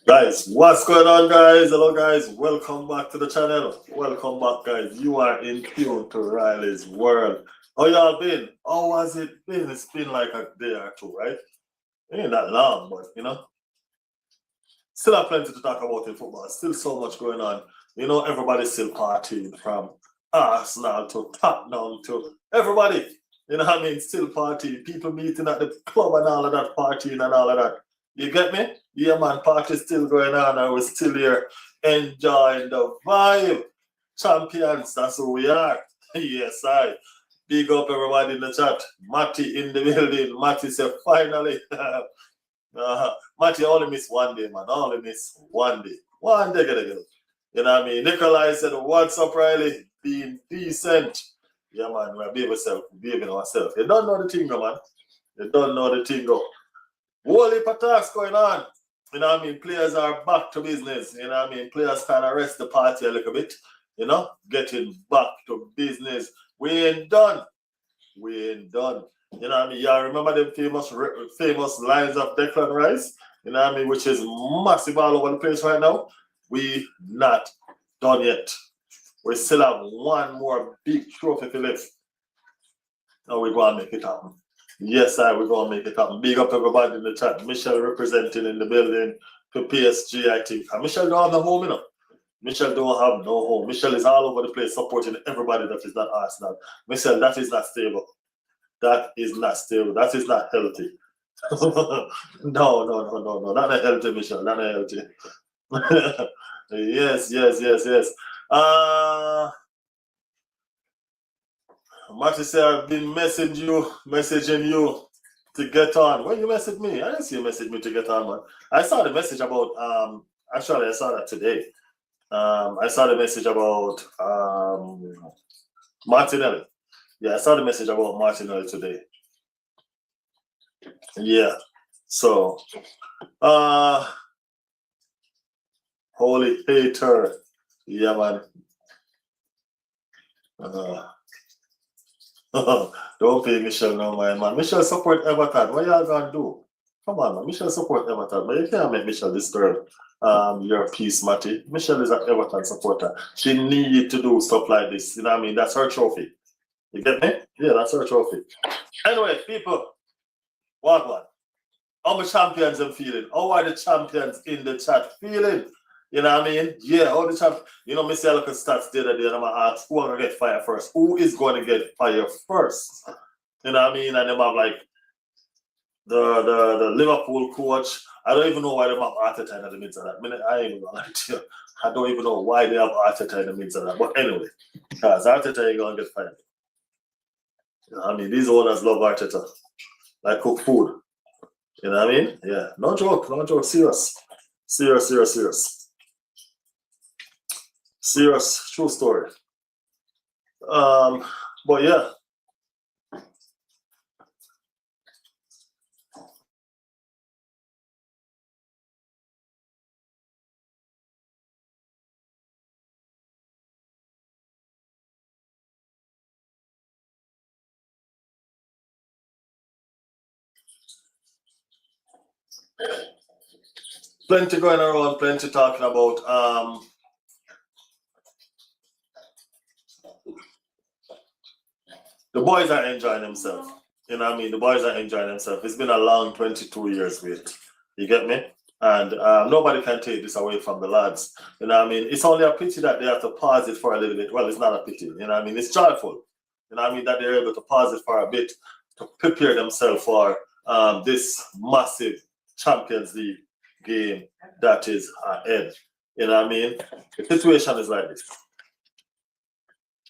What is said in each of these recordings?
Guys, what's going on, guys? Hello, guys. Welcome back to the channel. Welcome back, guys. You are in tune to Riley's World. How y'all been? How has it been? It's been like a day or two, right? It ain't that long, but still have plenty to talk about in football. Still so much going on. Everybody's still partying from Arsenal to Tottenham to everybody. You know what I mean? Still partying. People meeting at the club and all of that, partying and all of that. You get me? Yeah, man, party's still going on and we're still here enjoying the vibe. Champions, that's who we are. Yes, I. Big up everybody in the chat. Matty in the building. Matty said, finally. Matty only missed one day, man. Only missed one day. One day, get it. You know what I mean? Nikolai said, what's up, Riley? Being decent. Yeah, man, we're behaving ourselves. You don't know the thing, man. You don't know the thing, whole heap of talks going on. You know what I mean? Players are back to business. You know what I mean? Players kind of rest the party a little bit. Getting back to business. We ain't done. We ain't done. You know what I mean? Y'all remember them famous lines of Declan Rice? You know what I mean? Which is massive all over the place right now. We not done yet. We still have one more big trophy to lift. And we're going to make it happen. Yes, we're going to make it happen. Big up everybody in the chat. Michelle representing in the building to PSG, I think. And Michelle don't have no home, Michelle don't have no home. Michelle is all over the place supporting everybody that is not Arsenal. Michelle, that is not stable. That is not stable. That is not healthy. No. Not a healthy, Michelle. Not a healthy. Yes. Matty said, I've been messaging you to get on. When you message me, I didn't see you message me to get on, man. I saw the message about actually I saw that today. I saw the message about Martinelli. Yeah, I saw the message about Martinelli today. Yeah. So holy hater. Yeah, man. Don't pay Michelle no mind, man. Michelle support Everton. What y'all gonna do? Come on, man. Michelle support Everton, but you can't make Michelle disturb your peace, Matty. Michelle is an Everton supporter. She need to do stuff like this. You know what I mean? That's her trophy. You get me? Yeah, that's her trophy. Anyway, people, what? How the champions are feeling? How are the champions in the chat feeling? You know what I mean? Yeah, all the champions. Me see a look at stats the other day and I'm going to ask who going to get fired first? Who is going to get fired first? You know what I mean? And they have like the Liverpool coach. I don't even know why they have Arteta in the midst of that. I ain't even going to lie to you. I don't even know why they have Arteta in the midst of that. But anyway, because Arteta ain't going to get fired. You know what I mean? These owners love Arteta. Like cook food. You know what I mean? Yeah. No joke. Serious. Serious, true story. But yeah. Plenty going around, plenty talking about. The boys are enjoying themselves. You know what I mean? The boys are enjoying themselves. It's been a long 22 years wait. You get me? And nobody can take this away from the lads. You know what I mean? It's only a pity that they have to pause it for a little bit. Well, it's not a pity. You know what I mean? It's joyful. You know what I mean? That they're able to pause it for a bit to prepare themselves for this massive Champions League game that is ahead. You know what I mean? The situation is like this.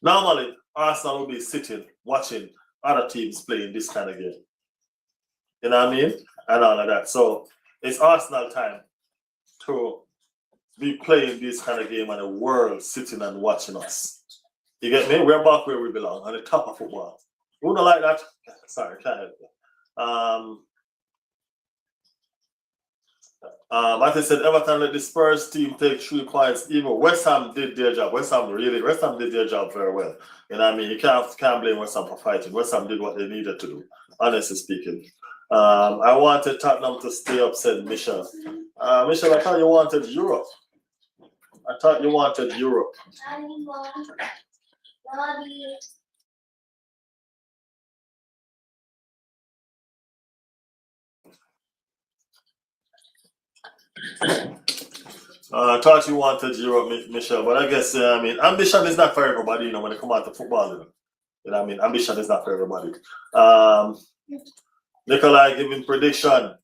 Normally, Arsenal will be sitting, watching other teams playing this kind of game. You know what I mean? And all of that. So it's Arsenal time to be playing this kind of game and the world sitting and watching us. You get me? We're back where we belong, on the top of football. Who don't like that? Sorry, can't help it. As I said, Everton let the Spurs team take 3 points. Even West Ham did their job. West Ham did their job very well. You know what I mean? You can't blame West Ham for fighting. West Ham did what they needed to do, honestly speaking. I wanted Tottenham to stay upset, Michelle. Michelle, I thought you wanted Europe. I thought you wanted Europe. I thought you wanted Europe, Michelle, but I guess I mean ambition is not for everybody, when it comes out to football. You know what I mean? Ambition is not for everybody. Nikolai giving prediction.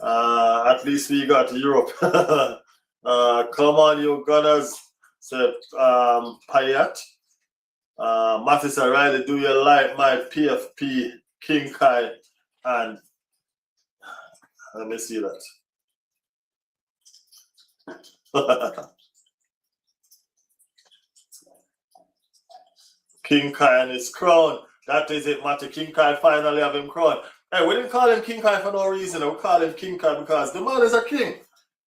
At least we got Europe. Come on, you Gunners, said Payat. Mattis O'Reilly, do you like my PFP, King Kai, and let me see that. King Kai and his crown. That is it, Matty. King Kai finally have him crown. Hey, we didn't call him King Kai for no reason. We call him King Kai because the man is a king.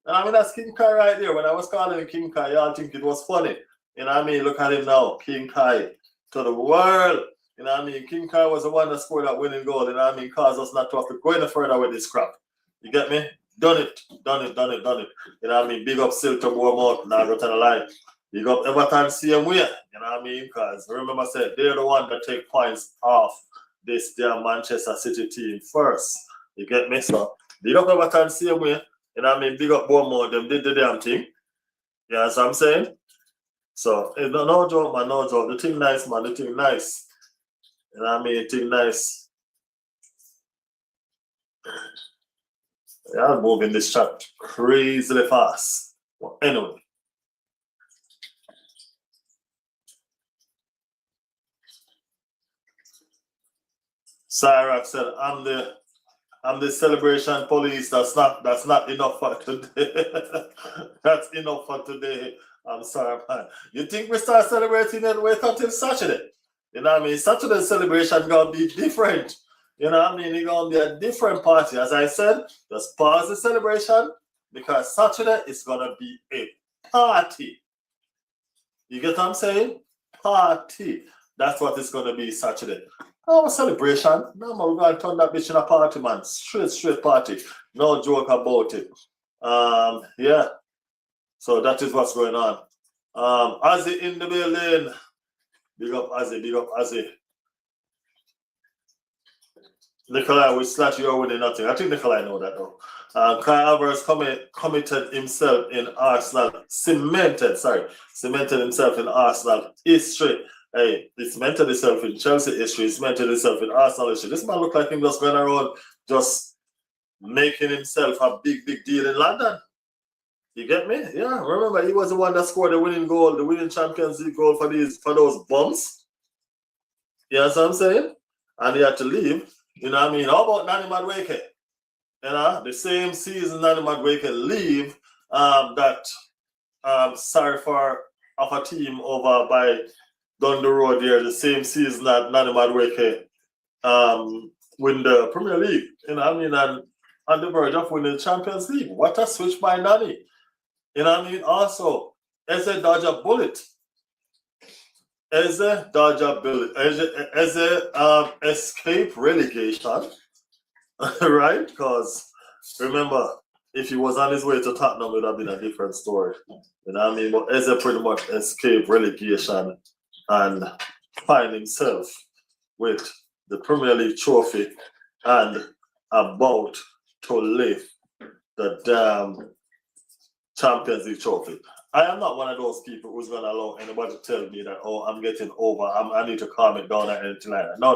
I mean, that's King Kai right there. When I was calling him King Kai, y'all think it was funny. You know what I mean? Look at him now. King Kai to the world. You know what I mean? King Kai was the one that scored that winning goal. You know what I mean? Caused us not to have to go any further with this crap. You get me? Done it. You know what I mean? Big up Silk to Bournemouth. Now go to the line. Big up Everton same way. You know what I mean? Because remember I said they're the one that take points off this damn Manchester City team first. You get me? So big up Everton same way. You know what I mean? Big up Bournemouth. Them did the damn thing. You know what I'm saying? So no joke, man, no joke. The thing nice, man. The thing nice. You know what I mean? The thing nice. Yeah, I'm moving this chat crazily fast. Well, anyway. Cyrac said, I'm the celebration police. That's not enough for today. That's enough for today. I'm sorry, man. You think we start celebrating and wait until Saturday? You know what I mean? Saturday's celebration gonna be different. You know what I mean? It's gonna be a different party. As I said, just pause the celebration because Saturday is gonna be a party. You get what I'm saying? Party. That's what it's gonna be Saturday. Oh, a celebration. No, man, we're going to turn that bitch in a party, man. Straight party. No joke about it. Yeah. So that is what's going on. Ozzy in the building. Big up Ozzy. Nikolai, we slash you are winning nothing. I think Nikolai know that though. Kai Havertz committed himself in Arsenal. Cemented himself in Arsenal history. Hey, it's cemented himself in Chelsea history. It's cemented himself in Arsenal history. This man look like him just going around, just making himself a big deal in London. You get me? Yeah. Remember, he was the one that scored the winning goal, the winning Champions League goal for those bums. You know what I'm saying? And he had to leave. You know what I mean? How about Nani Madueke? You know, the same season Nani Madueke leave. Sorry for of a team over by down the road there, the same season that Nani Madueke win the Premier League. You know what I mean? And on the verge of winning the Champions League. What a switch by Nani. You know what I mean? Also, Eze dodge a bullet. Eze dodge a bullet. Eze escape relegation. Right? Because remember, if he was on his way to Tottenham, it would have been a different story. You know what I mean? But Eze pretty much escaped relegation and find himself with the Premier League trophy and about to lift the damn Champions League trophy. I am not one of those people who's going to allow anybody to tell me that, oh, I'm getting over, I need to calm it down or anything like that. No.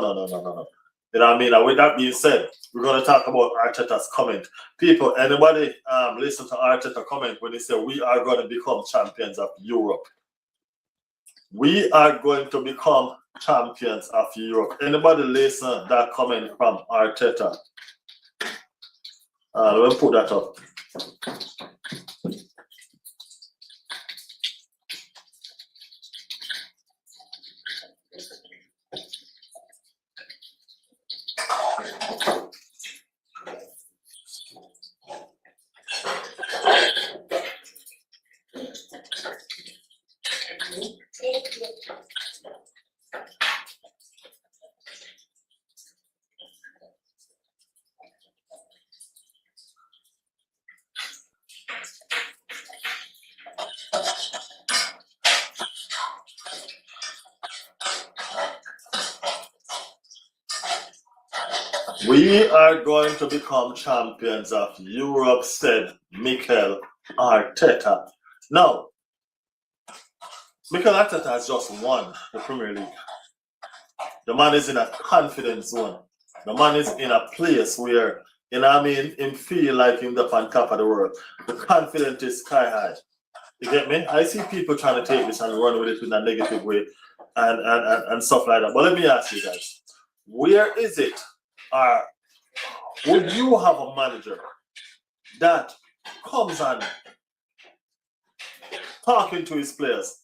You know what I mean? And with that being said, we're going to talk about Arteta's comment. People, anybody listen to Arteta comment when he said, we are going to become champions of Europe. We are going to become champions of Europe. Anybody listen to that comment from Arteta? Let me put that up. We are going to become champions of Europe, said Mikel Arteta. Now, Mikel Arteta has just won the Premier League. The man is in a confidence zone. The man is in a place where, him feel like him up on top of the world. The confidence is sky high. You get me? I see people trying to take this and run with it in a negative way and stuff like that. But let me ask you guys, where is it? Would you have a manager that comes on talking to his players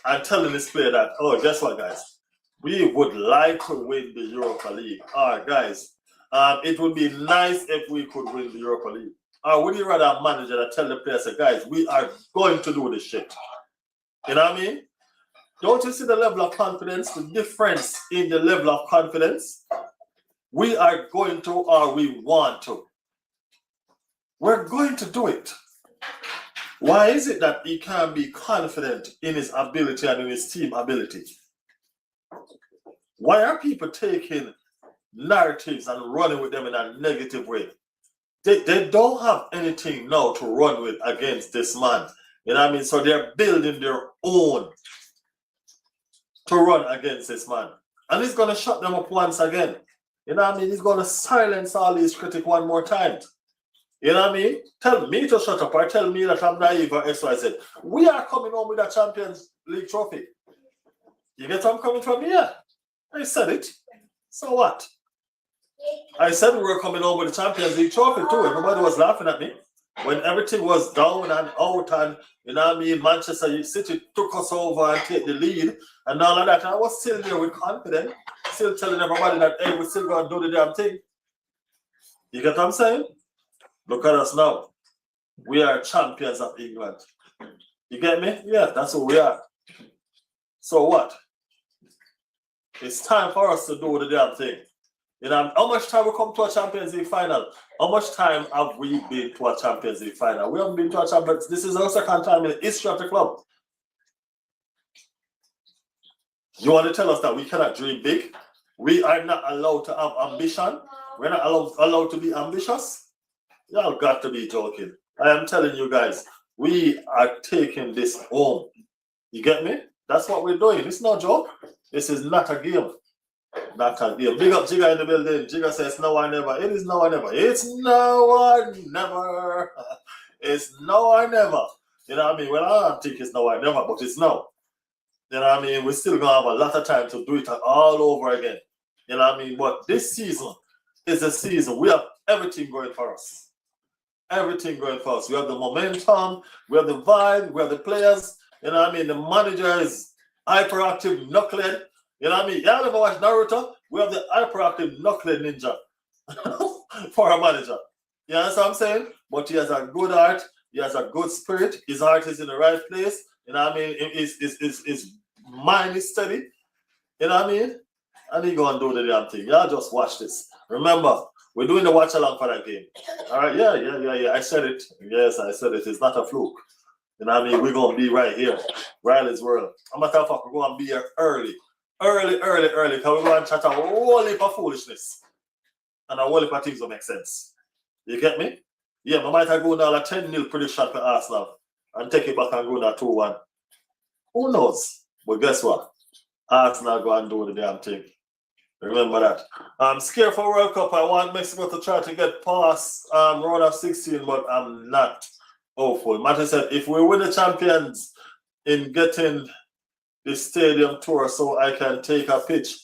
and telling his player that, oh, guess what, guys? We would like to win the Europa League. All right, guys, it would be nice if we could win the Europa League. Or would you rather a manager that tell the players, guys, we are going to do this shit? You know what I mean? Don't you see the level of confidence, the difference in the level of confidence? We are going to, or we want to. We're going to do it. Why is it that he can be confident in his ability and in his team ability? Why are people taking narratives and running with them in a negative way? They don't have anything now to run with against this man. You know what I mean? So they're building their own to run against this man. And he's going to shut them up once again. You know what I mean? He's going to silence all these critics one more time. You know what I mean? Tell me to shut up or tell me that I'm naive or XYZ. We are coming home with a Champions League trophy. You get where I'm coming from here? I said it. So what? I said we were coming home with the Champions League trophy too. Everybody was laughing at me. When everything was down and out and, you know what I mean, Manchester City took us over and take the lead and all of that. I was still there with confidence, still telling everybody that, hey, we're still going to do the damn thing. You get what I'm saying? Look at us now. We are champions of England. You get me? Yeah, that's who we are. So what? It's time for us to do the damn thing. You know, how much time we come to a Champions League final? How much time have we been to a Champions League final? We haven't been to a Champions. This is our second time in the history of the club. You want to tell us that we cannot dream big? We are not allowed to have ambition? We're not allowed to be ambitious? Y'all got to be joking. I am telling you guys, we are taking this home. You get me? That's what we're doing. It's no joke. This is not a game. Not a game. Big up Jigga in the building. Jigga says no or never. It is no or never. It's no or never. It's no or never. You know what I mean? Well, I don't think it's no or never, but it's no. You know what I mean? We're still going to have a lot of time to do it all over again. You know what I mean? But this season is a season. We have everything going for us. Everything going for us. We have the momentum. We have the vibe. We have the players. You know what I mean? The manager is hyperactive, knucklehead. You know what I mean? Y'all ever watch Naruto? We have the hyperactive knucklehead ninja for a manager. You understand what I'm saying? But he has a good heart. He has a good spirit. His heart is in the right place. You know what I mean? His mind is steady. You know what I mean? And he go and do the damn thing. Y'all just watch this. Remember, we're doing the watch along for that game. All right? Yeah. I said it. Yes, I said it. It's not a fluke. You know what I mean? We're going to be right here. Riley's World. I'm a matter of fact, we're going to be here early. Early. Because we're going to chat a whole heap of foolishness. And a whole heap of things will make sense. You get me? Yeah, I might have gone down a 10-0 prediction for Arsenal and take it back and go down 2-1. Who knows? But guess what? Arsenal go and do the damn thing. Remember that. I'm scared for World Cup. I want Mexico to try to get past round of 16, but I'm not hopeful. Martin said, if we win the champions in getting the stadium tour so I can take a pitch.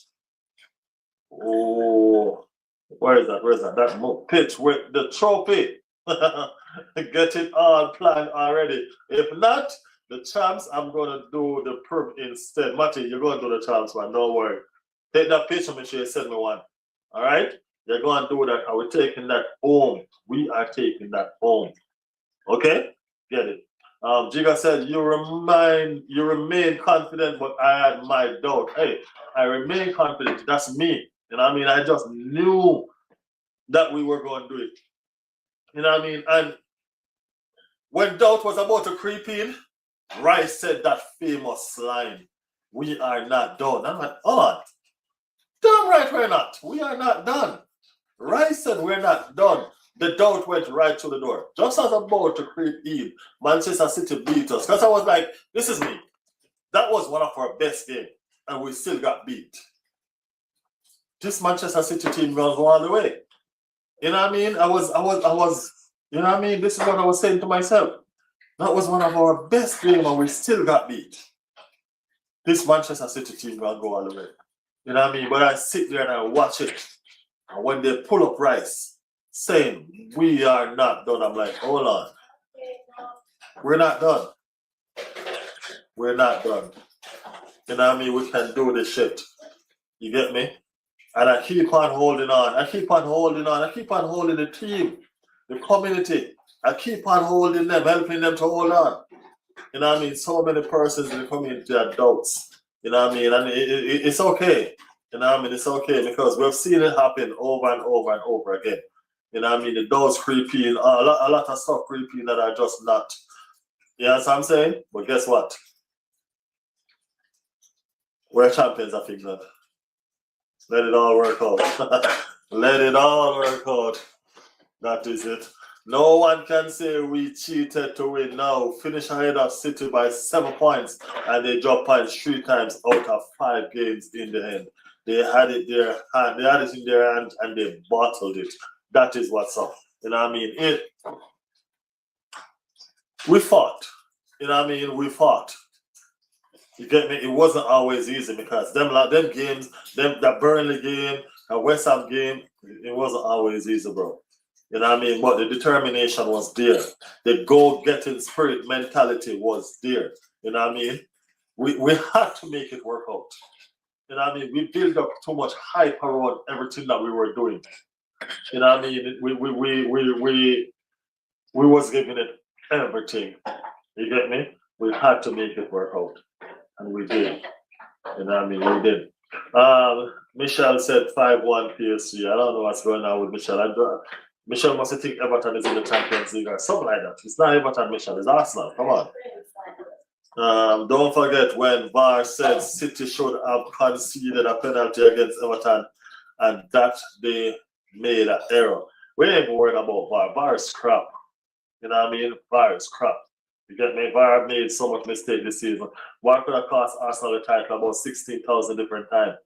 Oh, where is that? That pitch with the trophy. Get it all planned already. If not, the champs, I'm going to do the perm instead. Matty, you're going to do the champs, man. Don't worry. Take that picture, make sure you send me one. All right? You're going to do that. Are we taking that home? We are taking that home. Okay? Get it. Jigga said, you remain confident, but I had my doubt. Hey, I remain confident. That's me. You know what I mean? I just knew that we were going to do it. You know what I mean? And when doubt was about to creep in, Rice said that famous line, we are not done. I'm like, oh, damn right we're not. We are not done. Rice said we're not done. The doubt went right to the door. Just as about to creep in, Manchester City beat us. Because I was like, this is me. That was one of our best games, and we still got beat. This Manchester City team runs all the way. You know what I mean? I was, you know what I mean? This is what I was saying to myself. That was one of our best games, and we still got beat. This Manchester City team will go all the way. You know what I mean? But I sit there and I watch it. And when they pull up Rice, saying, we are not done, I'm like, hold on. We're not done. We're not done. You know what I mean? We can do this shit. You get me? And I keep on holding on. I keep on holding on. I keep on holding the team, the community. I keep on holding them, helping them to hold on. You know what I mean? So many persons in the community are doubts. You know what I mean? And it's okay. You know what I mean? It's okay because we've seen it happen over and over and over again. You know what I mean? The doors creeping, a lot of stuff creeping that are just not. You know what I'm saying? But guess what? We're champions of England. Let it all work out. Let it all work out. That is it. No one can say we cheated to win now. Finish ahead of City by 7 points, and they dropped points 3 times out of 5 games in the end. They had it there, they had it in their hand, and they bottled it. That is what's up. You know what I mean? We fought. You know what I mean? We fought. You get me? It wasn't always easy because them games, that Burnley game, that West Ham game, it wasn't always easy, bro. You know what I mean? But the determination was there. The goal-getting spirit mentality was there. You know what I mean? We had to make it work out. You know what I mean? We built up too much hype around everything that we were doing. You know what I mean? We was giving it everything. You get me? We had to make it work out. And we did. You know what I mean? We did. Michelle said 5-1 PSG. I don't know what's going on with Michelle. Michelle must think Everton is in the Champions League or something like that. It's not Everton, Michelle. It's Arsenal. Come on. Don't forget when VAR said City should have conceded a penalty against Everton and that they made an error. We ain't even worried about VAR. VAR is crap. You know what I mean? VAR is crap. You get me? VAR made so much mistake this season. VAR could have cost Arsenal the title about 16,000 different times.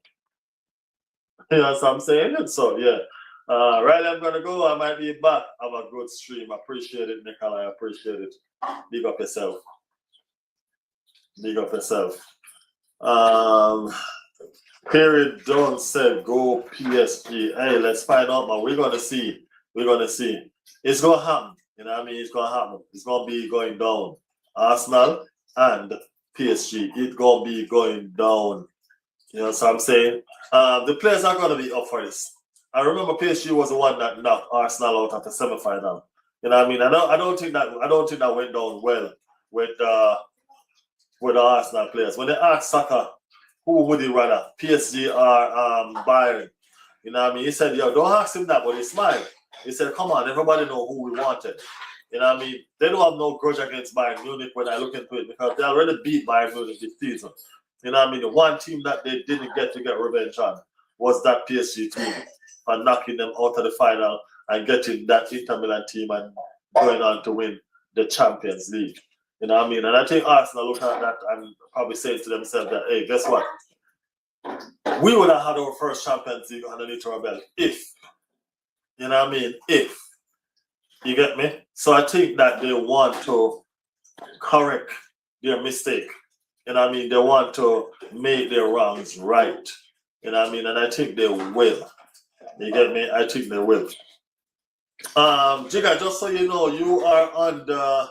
You know what I'm saying? So, yeah. Riley, I'm going to go. I might be back. Have a good stream. Appreciate it, Nicola. I appreciate it. Big up yourself. Big up yourself. Perry Dunn said, go PSG. Hey, let's find out, man. We're going to see. We're going to see. It's going to happen. You know what I mean? It's going to happen. It's going to be going down. Arsenal and PSG. It's going to be going down. You know what I'm saying? The players are going to be up for this. I remember PSG was the one that knocked Arsenal out at the semi-final. You know what I mean? I don't think that went down well with the Arsenal players. When they asked Saka, who would he rather, PSG or Bayern? You know what I mean? He said, yo, don't ask him that, but he smiled. He said, come on, everybody know who we wanted. You know what I mean? They don't have no grudge against Bayern Munich when I look into it because they already beat Bayern Munich this season. You know what I mean? The one team that they didn't get to get revenge on was that PSG team for knocking them out of the final and getting that Inter Milan team and going on to win the Champions League. You know what I mean? And I think Arsenal look at that and probably saying to themselves that, hey, guess what? We would have had our first Champions League underneath our belt if, you know what I mean? If. You get me? So I think that they want to correct their mistake. You know what I mean? They want to make their wrongs right. You know what I mean? And I think they will. You get me? I think they will. Jigga, just so you know, you are on the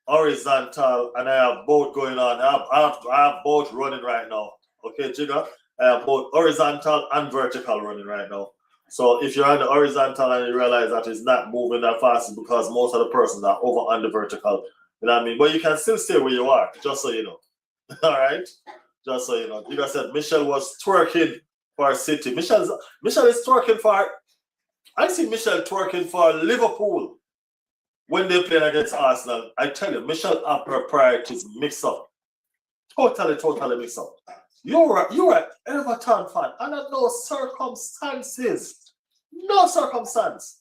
horizontal and I have both going on. I have both running right now. Okay, Jigga? I have both horizontal and vertical running right now. So if you're on the horizontal and you realize that it's not moving that fast, it's because most of the persons are over on the vertical. You know what I mean? But you can still stay where you are, just so you know. All right? Just so you know. Jigga said Michelle was twerking for City. Michelle is twerking for... I see Michelle twerking for Liverpool when they're playing against Arsenal. I tell you, Michelle and her priorities mix up. Totally mix up. You're an Everton fan under no circumstances No circumstance.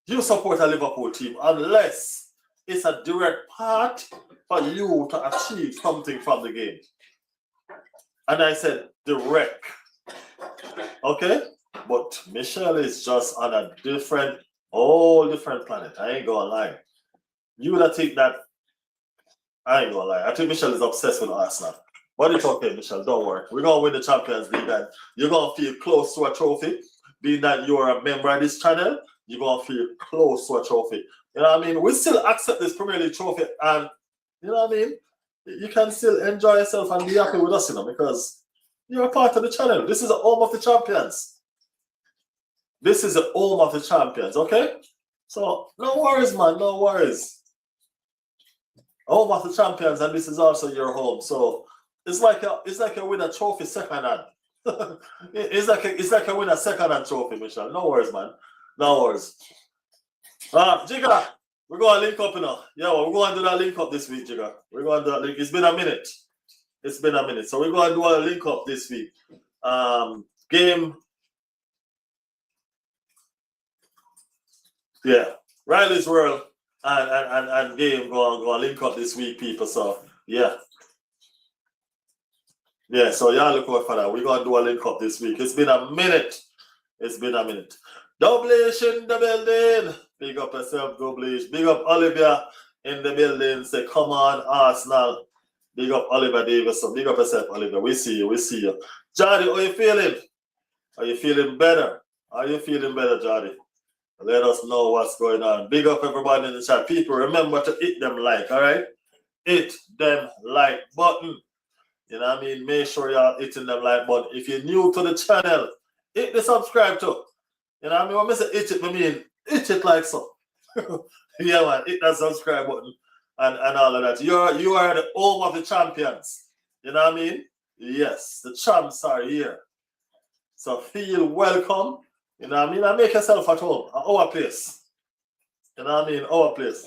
You support a Liverpool team unless it's a direct part for you to achieve something from the game. And I said direct. Okay? But Michelle is just on a whole different planet. I ain't gonna lie. You would think that, I ain't gonna lie. I think Michelle is obsessed with Arsenal. But it's okay, Michelle, don't worry. We're gonna win the Champions League and you're gonna feel close to a trophy. Being that you're a member of this channel, you're gonna feel close to a trophy. You know what I mean? We still accept this Premier League trophy and you know what I mean? You can still enjoy yourself and be happy with us, you know, because you're a part of the channel. This is the home of the champions. This is the home of the champions, okay? So no worries, man, no worries. Home of the champions, and this is also your home. So it's like a win a trophy second hand. it's like a win a second hand trophy, Michelle. No worries, man. No worries. Jigga, we're going to link up, you know. Yeah, well, we're going to do that link up this week, Jigga. We're going to do that link. It's been a minute. So we're going to do a link up this week. Game. Yeah. Riley's World and game going to link up this week, people. So, yeah. Yeah, so y'all look out for that. We're going to do a link up this week. It's been a minute. Double-ish in the building. Big up yourself, Double-ish. Big up Olivia in the building. Say, come on, Arsenal. Big up Olivia Davis. So big up yourself, Olivia. We see you. Jody, how you feeling? Are you feeling better? Jody? Let us know what's going on. Big up everybody in the chat. People, remember to hit them like, all right? Hit them like button. You know what I mean? Make sure you're hitting them like button. If you're new to the channel, hit the subscribe to. You know what I mean? When I say hit it, I mean hit it like so. Yeah, man. Hit that subscribe button and all of that. You are the home of the champions. You know what I mean? Yes, the champs are here. So feel welcome. You know what I mean? And make yourself at home. At our place. You know what I mean? Our place.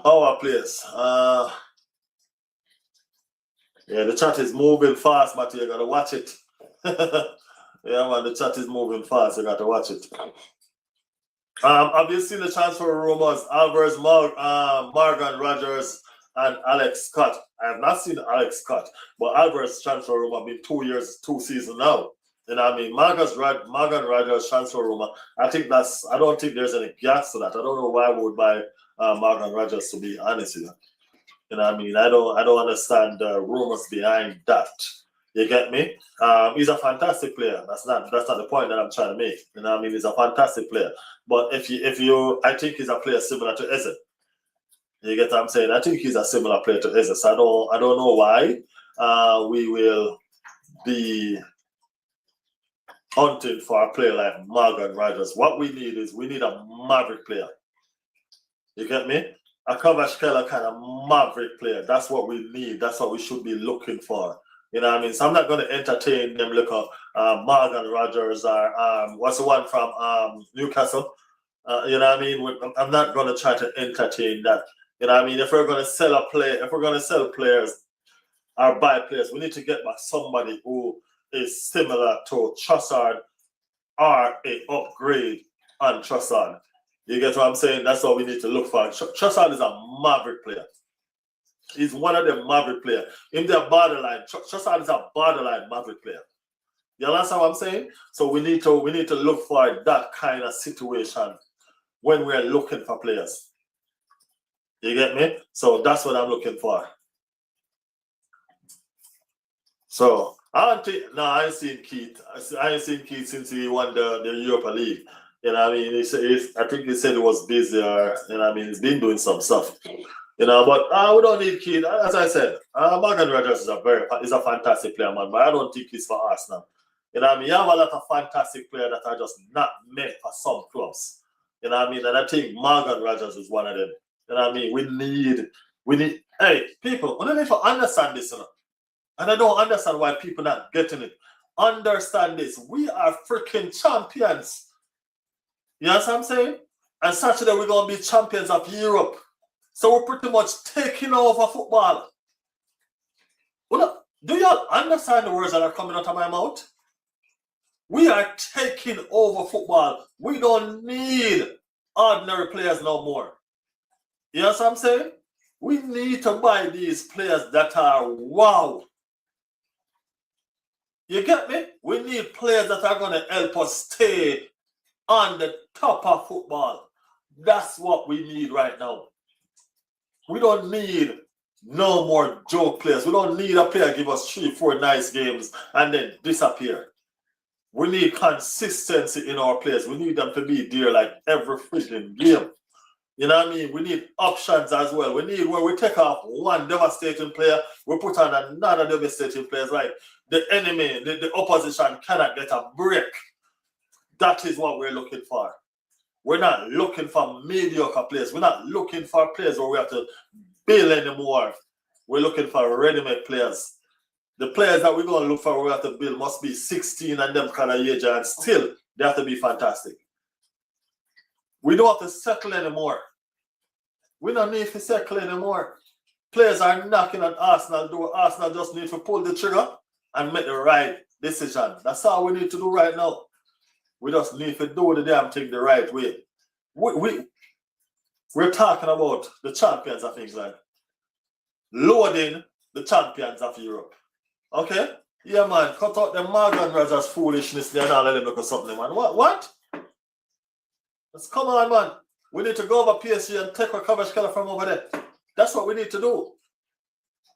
Our place. Yeah, the chat is moving fast, Matthew. You gotta watch it. Yeah, man, the chat is moving fast. You gotta watch it. Have you seen the transfer rumors? Alvarez, Morgan Rogers, and Alex Scott. I have not seen Alex Scott, but Alvarez transfer rumor been 2 years, 2 seasons now. You know what I mean? Morgan Rogers transfer rumor. I don't think there's any gas to that. I don't know why we would buy Morgan Rogers, to be honest with you. You know what I mean? I don't understand the rumors behind that. You get me? He's a fantastic player. That's not the point that I'm trying to make. You know what I mean? He's a fantastic player. But I think he's a player similar to Eze. You get what I'm saying? I think he's a similar player to Eze. So I don't know why we will be hunting for a player like Morgan Rogers. What we need a maverick player. You get me? A Kvaratskhelia kind of maverick player. That's what we need. That's what we should be looking for. You know what I mean? So I'm not going to entertain them. Look up Morgan Rogers or what's the one from Newcastle? You know what I mean? I'm not going to try to entertain that. You know what I mean? If we're going to sell a player, if we're going to sell players or buy players, we need to get back somebody who is similar to Trossard or an upgrade on Trossard. You get what I'm saying? That's what we need to look for. Trossard is a maverick player. He's one of the maverick players. In their borderline, Trossard is a borderline maverick player. You understand what I'm saying? So we need to look for that kind of situation when we're looking for players. You get me? So that's what I'm looking for. So I ain't seen Keith. I ain't seen Keith since he won the Europa League. You know what I mean? I think he said he was busy or, you know what I mean? He's been doing some stuff. You know, but we don't need Keith. As I said, Morgan Rogers is a fantastic player, man, but I don't think he's for Arsenal. You know what I mean? You have a lot of fantastic players that are just not meant for some clubs. You know what I mean? And I think Morgan Rogers is one of them. You know what I mean? We need, hey, people, we need to understand this, you know? And I don't understand why people not getting it. Understand this. We are freaking champions. You know what I'm saying? And Saturday we're going to be champions of Europe. So we're pretty much taking over football. Do you understand the words that are coming out of my mouth? We are taking over football. We don't need ordinary players no more. You know what I'm saying? We need to buy these players that are wow. You get me? We need players that are going to help us stay on the top of football. That's what we need right now. We don't need no more joke players. We don't need a player give us 3-4 nice games and then disappear. We need consistency in our players. We need them to be there like every freaking game. You know what I mean? We need options as well. We need where we take off one devastating player, we put on another devastating player. Like the enemy, the opposition cannot get a break. That is what we're looking for. We're not looking for mediocre players. We're not looking for players where we have to build anymore. We're looking for ready-made players. The players that we're going to look for where we have to build must be 16 and them kind of age, and still they have to be fantastic. We don't have to settle anymore. We don't need to settle anymore. Players are knocking at Arsenal door. Arsenal just need to pull the trigger and make the right decision. That's all we need to do right now. We just need to do the damn thing the right way. We're talking about the champions of England. Loading the champions of Europe. Okay? Yeah, man. Cut out the Morgan Rogers foolishness there and all of them look at something, man. What? Let's come on, man. We need to go over PSG and take a coverage killer from over there. That's what we need to do.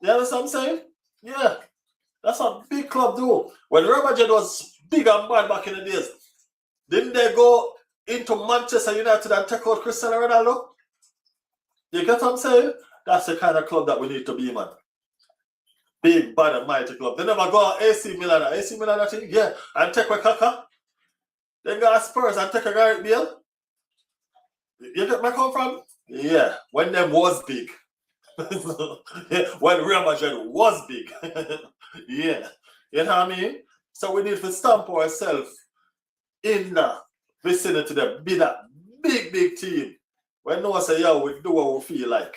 You understand what I'm saying? Yeah. That's what big club do. When Real Madrid was big and bad back in the days, didn't they go into Manchester United and take out Cristiano Ronaldo? You get what I'm saying? That's the kind of club that we need to be, man. Big, bad, and mighty club. They never go AC Milan. AC Milan, I think, yeah, and take a Kaka. Then go Spurs and take a Gareth Bale. You get where I come from? Yeah, when them was big. When Real Madrid was big. Yeah, you know what I mean? So we need to stamp ourselves in the vicinity to be that big team. When no one say, yeah, we do what we feel like.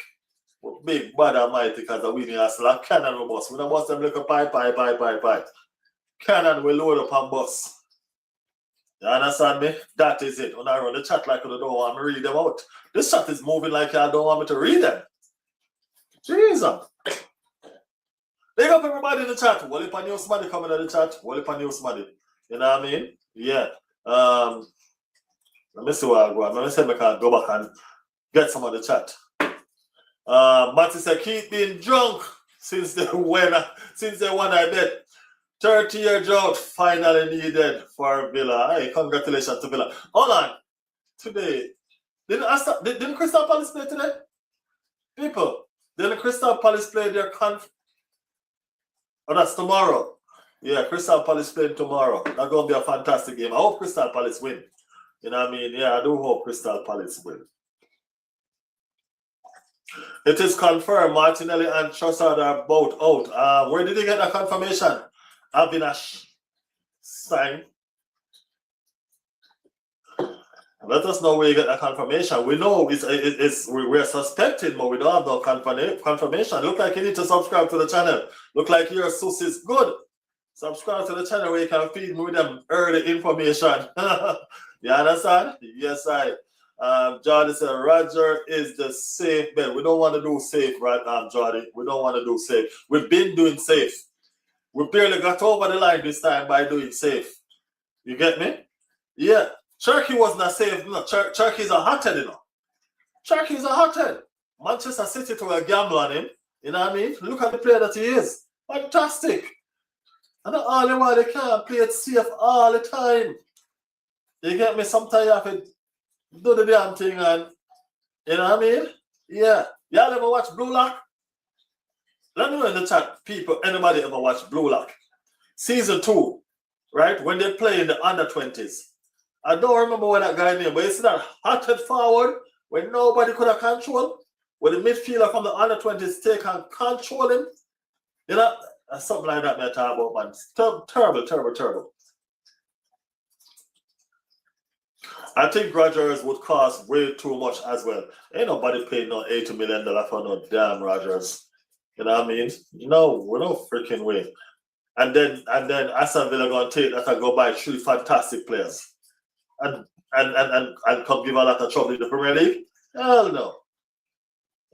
We're big, bad, and mighty because of winning us like cannon we bus. We don't bust them like a pipe. Cannon we load up and bus. You understand me? That is it. When I run the chat like you don't want me to read them out. This chat is moving like you don't want me to read them. Jesus. Big up everybody in the chat. Well, if a new somebody coming in the chat, well, if a new somebody. You know what I mean? Yeah. Let me see what I go. Let me see if I can go back and get some of the chat. Matty said, keep being drunk since they won I bet. 30-year drought finally needed for Villa. Hey, congratulations to Villa. Hold on. Today, didn't Crystal Palace play today? People, didn't Crystal Palace play their Oh, that's tomorrow. Yeah, Crystal Palace playing tomorrow. That's going to be a fantastic game. I hope Crystal Palace win. You know what I mean? Yeah, I do hope Crystal Palace win. It is confirmed Martinelli and Trossard are both out. Where did you get that confirmation? Avinash sign. Let us know where you get that confirmation. We know we're suspecting, but we don't have no confirmation. Look like you need to subscribe to the channel. Look like your sus is good. Subscribe to the channel where you can feed me with them early information. You understand? Yes, I. Jordy said, Roger is the safe bet. We don't want to do safe right now, Jordy. We don't want to do safe. We've been doing safe. We barely got over the line this time by doing safe. You get me? Yeah. Turkey was not safe. No, Turkey's a hothead, you know. Turkey's a hothead. Manchester City took a gamble on him. You know what I mean? Look at the player that he is. Fantastic. And all the while they can't play it safe all the time. You get me? Sometimes you have to do the damn thing and you know what I mean? Yeah. Y'all ever watch Blue Lock? Let me know in the chat, people, anybody ever watch Blue Lock? Season 2, right? When they play in the under-20s. I don't remember what that guy named, but you see that hotted forward when nobody could have controlled? When the midfielder from the under-20s take and control him? You know, something like that I talk about, man. Terrible. I think Rodgers would cost way too much as well. Ain't nobody paying no $80 million for no damn Rodgers. You know what I mean? No, we're no freaking way. And then Aston Villa gonna take that and go buy 3 fantastic players. And come give a lot of trouble in the Premier League? Hell no.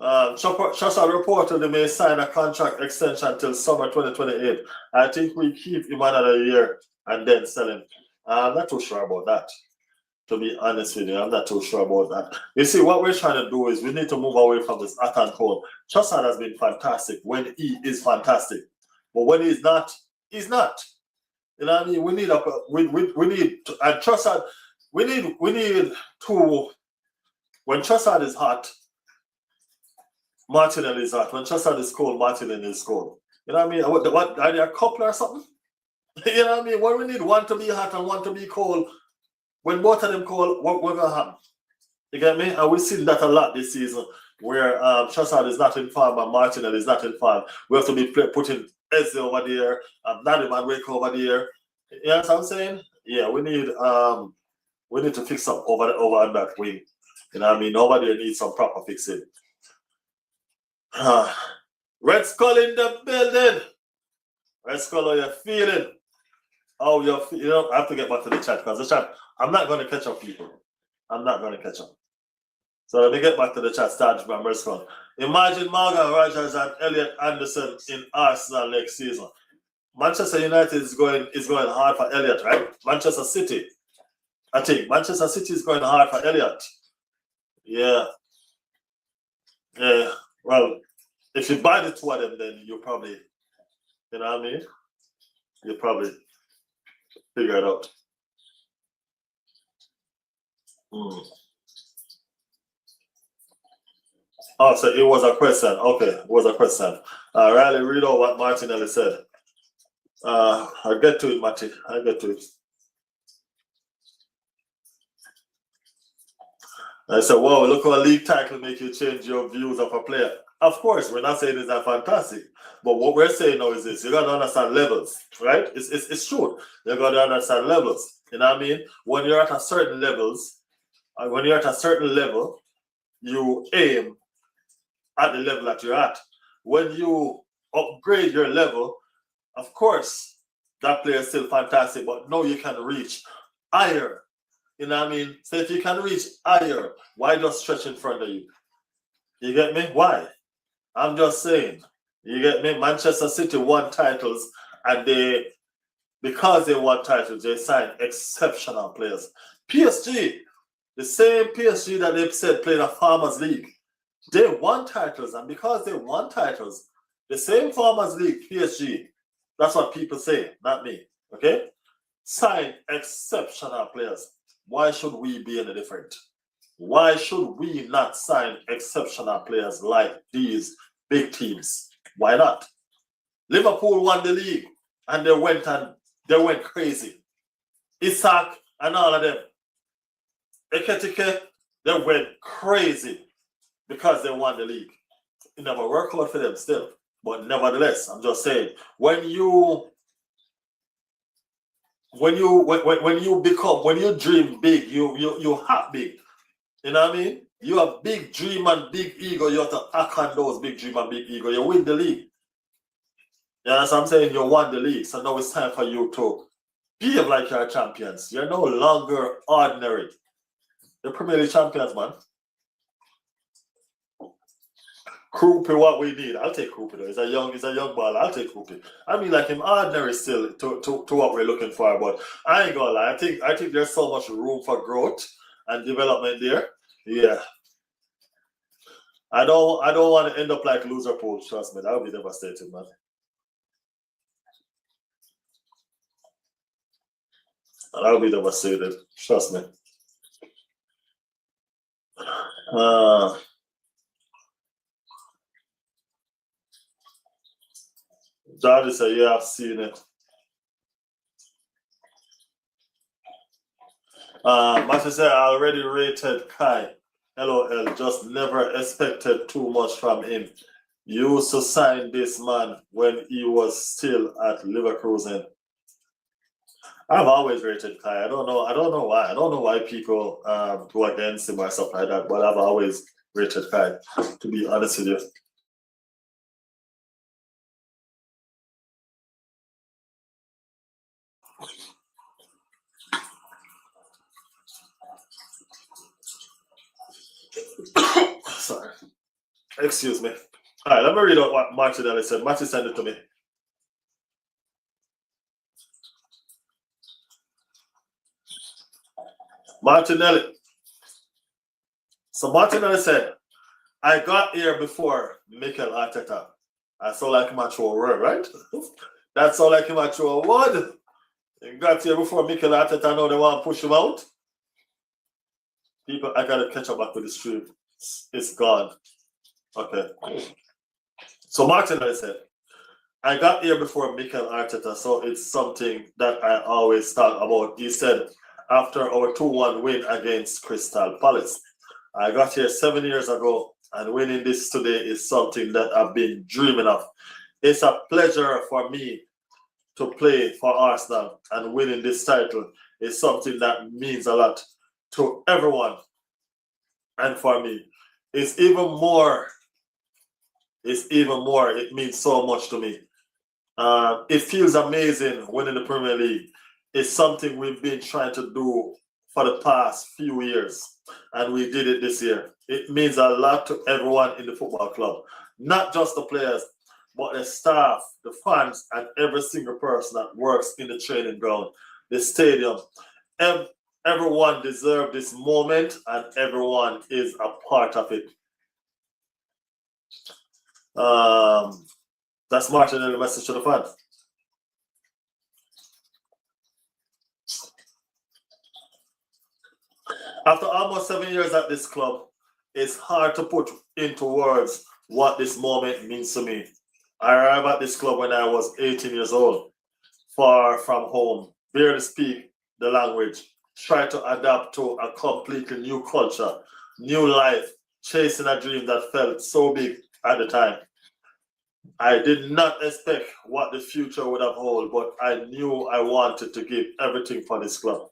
Trossard reportedly may sign a contract extension until summer 2028. I think we keep him another year and then sell him. I'm not too sure about that. To be honest with you, I'm not too sure about that. You see, what we're trying to do is we need to move away from this hot and cold. Trossard has been fantastic when he is fantastic. But when he's not, he's not. You know what I mean? We need and Trossard, we need to, when Trossard is hot, Martinelli is hot. When Trossard is cold, Martinelli is cold. You know what I mean? What are they a couple or something? You know what I mean? When we need one to be hot and one to be cold, when both of them cold, what gonna happen? You get me? And we've seen that a lot this season, where Trossard is not in form and Martinelli is not in form. We have to be putting Eze over there, Nani Madueke over there. You know what I'm saying? Yeah, we need to fix up over on that wing. You know what I mean? Over there needs some proper fixing. Red Skull in the building. Red Skull, how you feeling? Oh, you know, I have to get back to the chat because the chat, I'm not going to catch up, people. I'm not going to catch up. So let me get back to the chat. Start from Red Skull. Imagine Morgan Rogers and Elliot Anderson in Arsenal next season. Manchester United is going hard for Elliot, right? Manchester City. I think Manchester City is going hard for Elliot. Yeah. Yeah. Well, if you buy the two of them, then you probably, you know what I mean? You probably figure it out. Oh, so it was a question. Okay, it was a question. Riley, read out what Martinelli said. I'll get to it, Matty. I'll get to it. I said, wow, look how a league title make you change your views of a player. Of course, we're not saying it's not fantastic. But what we're saying now is this: you gotta understand levels, right? It's true. You gotta understand levels. You know what I mean? When you're at a certain levels, when you're at a certain level, you aim at the level that you're at. When you upgrade your level, of course, that player is still fantastic, but now you can reach higher. You know what I mean? So if you can reach higher, why just stretch in front of you? You get me? Why? I'm just saying. You get me? Manchester City won titles, and because they won titles, they signed exceptional players. PSG, the same PSG that they said played a Farmers League, they won titles, and because they won titles, the same Farmers League, PSG, that's what people say, not me, okay? Signed exceptional players. Why should we be any different? Why should we not sign exceptional players like these big teams? Why not? Liverpool won the league and they went crazy. Isak and all of them. Ekitike, they went crazy because they won the league. It never worked out for them still. But nevertheless, I'm just saying, when you dream big, you have big. You know what I mean? You have big dream and big ego. You have to act on those big dream and big ego. You win the league. You know what I'm saying? You won the league. So now it's time for you to behave like you're champions. You're no longer ordinary. You're Premier League champions, man. Krupi, what we need. I'll take Krupi though. He's a young ball. I'll take Krupi. I mean, like him ordinary still to what we're looking for, but I ain't gonna lie. I think there's so much room for growth and development there. Yeah. I don't want to end up like loser pool, trust me. That would be devastating, man. That would be devastating. Trust me. Jardy said, yeah, I've seen it. Matthew said, I already rated Kai. LOL, just never expected too much from him. You used to sign this man when he was still at Leverkusen. I've always rated Kai. I don't know why. I don't know why people go against him or stuff like that, but I've always rated Kai, to be honest with you. Excuse me. All right, let me read out what Martinelli said. Martin sent it to me. Martinelli. So Martinelli said, I got here before Mikel Arteta. I saw like him at your word, right? That's all like him at your word. He got here before Mikel Arteta, now they want to push him out. People, I gotta catch up back with the stream. It's gone. Okay. So Martinelli said, I got here before Mikel Arteta, so it's something that I always talk about. He said, after our 2-1 win against Crystal Palace, I got here 7 years ago, and winning this today is something that I've been dreaming of. It's a pleasure for me to play for Arsenal, and winning this title is something that means a lot to everyone. And for me, it means so much to me. It feels amazing winning the Premier League. It's something we've been trying to do for the past few years, and we did it this year. It means a lot to everyone in the football club, not just the players, but the staff, the fans, and every single person that works in the training ground, the stadium. Everyone deserves this moment, and everyone is a part of it. That's Martinelli's message to the fans. After almost 7 years at this club, it's hard to put into words what this moment means to me. I arrived at this club when I was 18 years old, far from home, barely speak the language, try to adapt to a completely new culture, new life, chasing a dream that felt so big at the time. I did not expect what the future would have held, but I knew I wanted to give everything for this club.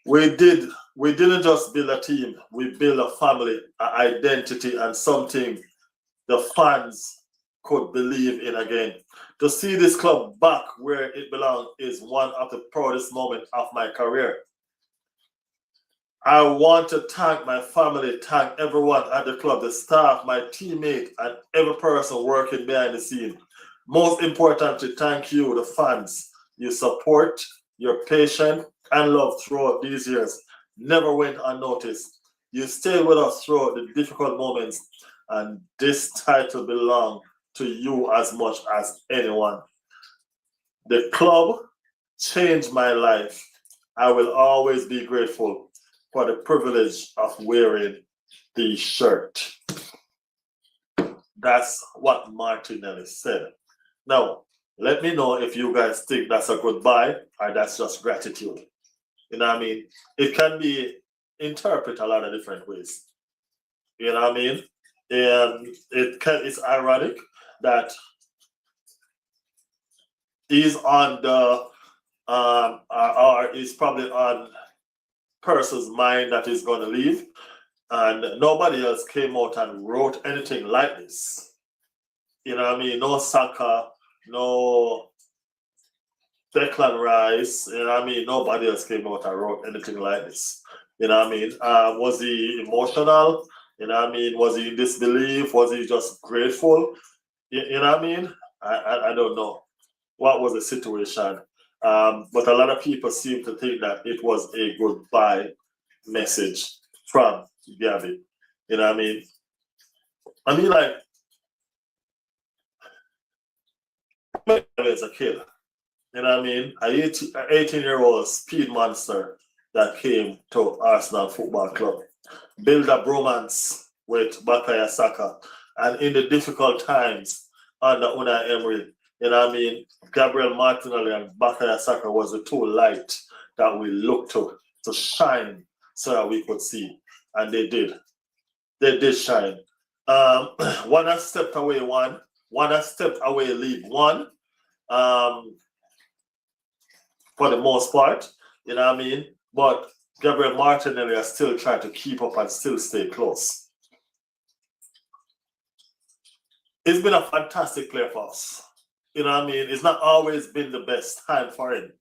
We didn't just build a team, we built a family, an identity, and something the fans could believe in again. To see this club back where it belongs is one of the proudest moments of my career. I want to thank my family, thank everyone at the club, the staff, my teammates, and every person working behind the scene. Most importantly, thank you, the fans. Your support, your patience, and love throughout these years never went unnoticed. You stayed with us throughout the difficult moments, and this title belongs to you as much as anyone. The club changed my life. I will always be grateful for the privilege of wearing the shirt. That's what Martinelli said. Now, let me know if you guys think that's a goodbye or that's just gratitude. You know what I mean? It can be interpreted a lot of different ways. You know what I mean? And it's ironic that he's on the or is probably on person's mind that is going to leave, and nobody else came out and wrote anything like this. You know what I mean? No Saka, no Declan Rice. You know what I mean? Nobody else came out and wrote anything like this. You know what I mean? Was he emotional? You know what I mean? Was he in disbelief? Was he just grateful? You know what I mean? I don't know what was the situation. But a lot of people seem to think that it was a goodbye message from Gabby. You know what I mean? I mean, like, as a kid, you know what I mean? An 18-year-old speed monster that came to Arsenal Football Club, build a bromance with Bukayo Saka, and in the difficult times under Unai Emery, you know what I mean? Gabriel Martinelli and Bukayo Saka was the two lights that we looked to shine so that we could see. And they did. They did shine. One has stepped away, one has stepped away, leave one. For the most part, you know what I mean? But Gabriel Martinelli are still trying to keep up and still stay close. It's been a fantastic player for us. You know what I mean? It's not always been the best time for him,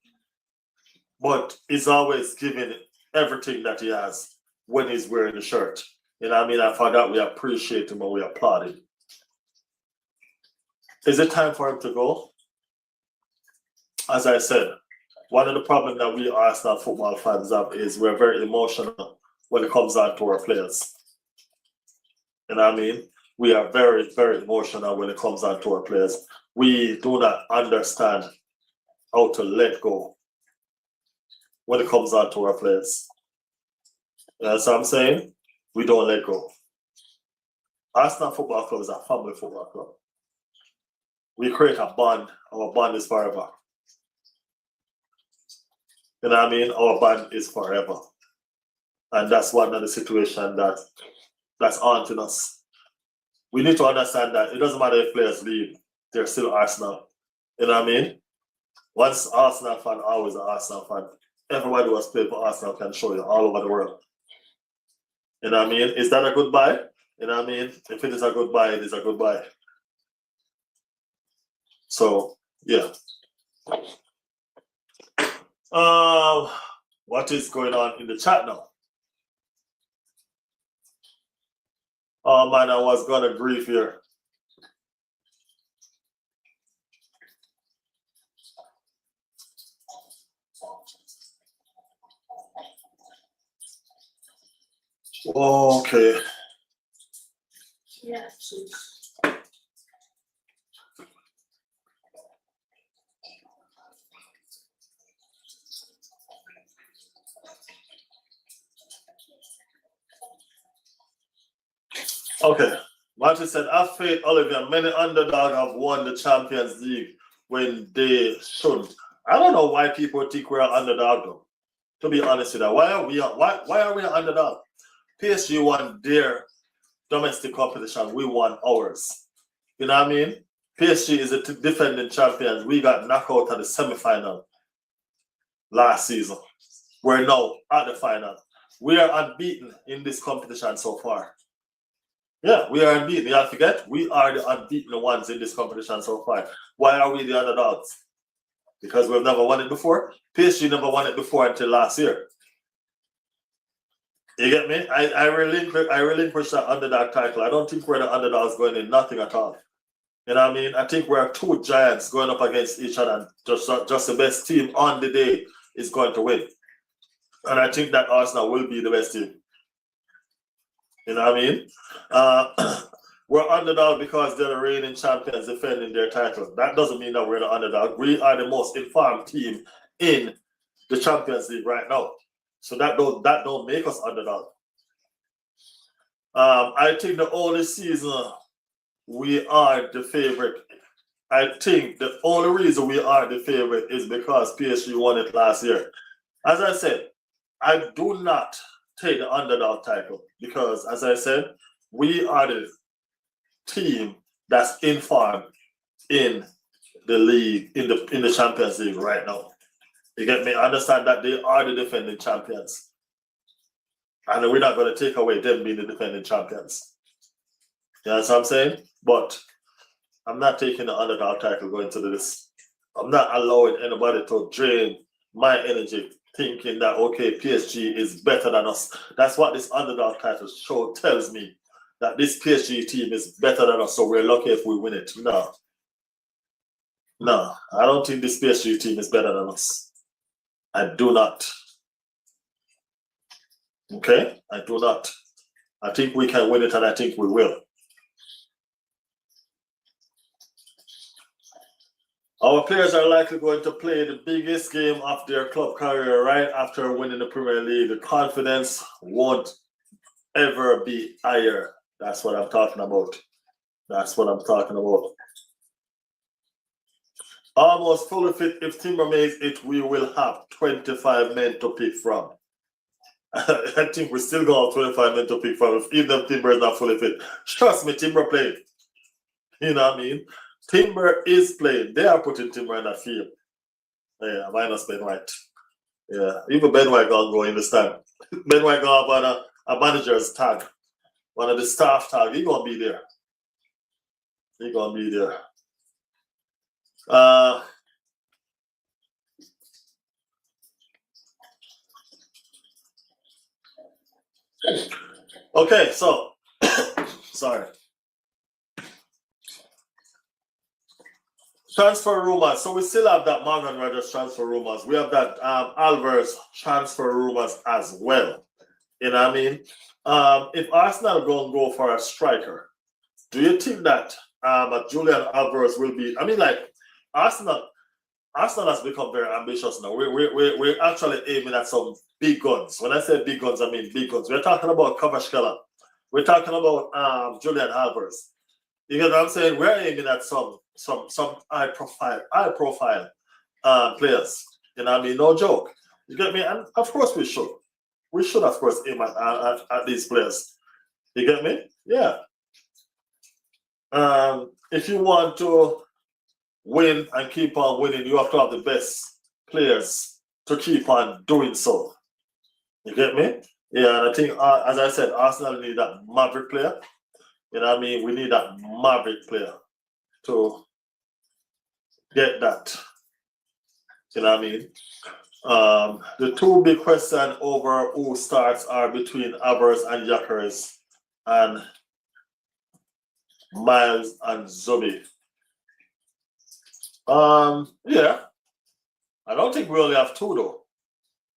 but he's always given everything that he has when he's wearing the shirt. You know what I mean? And for that, we appreciate him and we applaud him. Is it time for him to go? As I said, one of the problems that we Arsenal football fans have is we're very emotional when it comes down to our players. You know what I mean? We are very, very emotional when it comes down to our players. We do not understand how to let go when it comes down to our players. You know what I'm saying? We don't let go. Arsenal Football Club is a family football club. We create a bond. Our bond is forever. You know what I mean? Our bond is forever. And that's one of the situations that's haunting us. We need to understand that it doesn't matter if players leave, they're still Arsenal. You know what I mean? Once Arsenal fan, always an Arsenal fan. Everybody who has played for Arsenal can show you all over the world. You know what I mean? Is that a goodbye? You know what I mean? If it is a goodbye, it is a goodbye. So, yeah. What is going on in the chat now? Oh man, I was gonna grieve here. Okay. Yes. Okay. Martin said, I've faith, Olivia. Many underdogs have won the Champions League when they shouldn't. I don't know why people think we're an underdog though. To be honest with you, why are we an underdog? PSG won their domestic competition. We won ours. You know what I mean? PSG is the defending champions. We got knocked out at the semi-final last season. We're now at the final. We are unbeaten in this competition so far. Yeah, we are unbeaten. You have to forget, we are the unbeaten ones in this competition so far. Why are we the underdogs? Because we've never won it before. PSG never won it before until last year. You get me? I relinquish that underdog title. I don't think we're the underdogs going in nothing at all. You know what I mean? I think we're two giants going up against each other. Just the best team on the day is going to win. And I think that Arsenal will be the best team. You know what I mean? We're underdog because they're the reigning champions defending their title. That doesn't mean that we're the underdog. We are the most informed team in the Champions League right now. So that don't make us underdog. I think the only season we are the favorite. I think the only reason we are the favorite is because PSG won it last year. As I said, I do not take the underdog title because, as I said, we are the team that's informed in the league, in the Champions League right now. You get me? I understand that they are the defending champions. And we're not going to take away them being the defending champions. You know what I'm saying? But I'm not taking the underdog title going to this. I'm not allowing anybody to drain my energy thinking that, okay, PSG is better than us. That's what this underdog title show tells me, that this PSG team is better than us, so we're lucky if we win it. No, I don't think this PSG team is better than us. I do not. Okay? I do not. I think we can win it, and I think we will. Our players are likely going to play the biggest game of their club career right after winning the Premier League. The confidence won't ever be higher. That's what I'm talking about. That's what I'm talking about. Almost fully fit. If Timber makes it, we will have 25 men to pick from. I think we still got 25 men to pick from, even if Timber is not fully fit. Trust me, Timber played. You know what I mean? Timber is playing. They are putting Timber in that field. Yeah, minus Ben White. Yeah, even Ben White gonna go in this time. Ben White gonna have a manager's tag, one of the staff tag. He gonna be there. He gonna be there. Okay, so sorry. Transfer rumors. So we still have that Morgan Rogers transfer rumors. We have that Alvarez transfer rumors as well. You know what I mean? If Arsenal go for a striker, do you think that Julian Alvarez will be? I mean, like Arsenal has become very ambitious now. We're actually aiming at some big guns. When I say big guns, I mean big guns. We're talking about Kvaratskhelia. We're talking about Julian Alvarez. You get what I'm saying? We're aiming at some high profile players. You know what I mean? No joke. You get me? And of course we should. We should of course aim at these players. You get me? Yeah. If you want to win and keep on winning, you have to have the best players to keep on doing so. You get me? Yeah, and I think, as I said, Arsenal need that maverick player. You know what I mean? We need that maverick player to get that. You know what I mean? The two big questions over who starts are between Alvarez and Gyökeres and Miles and Zubi. Yeah. I don't think we only have two though.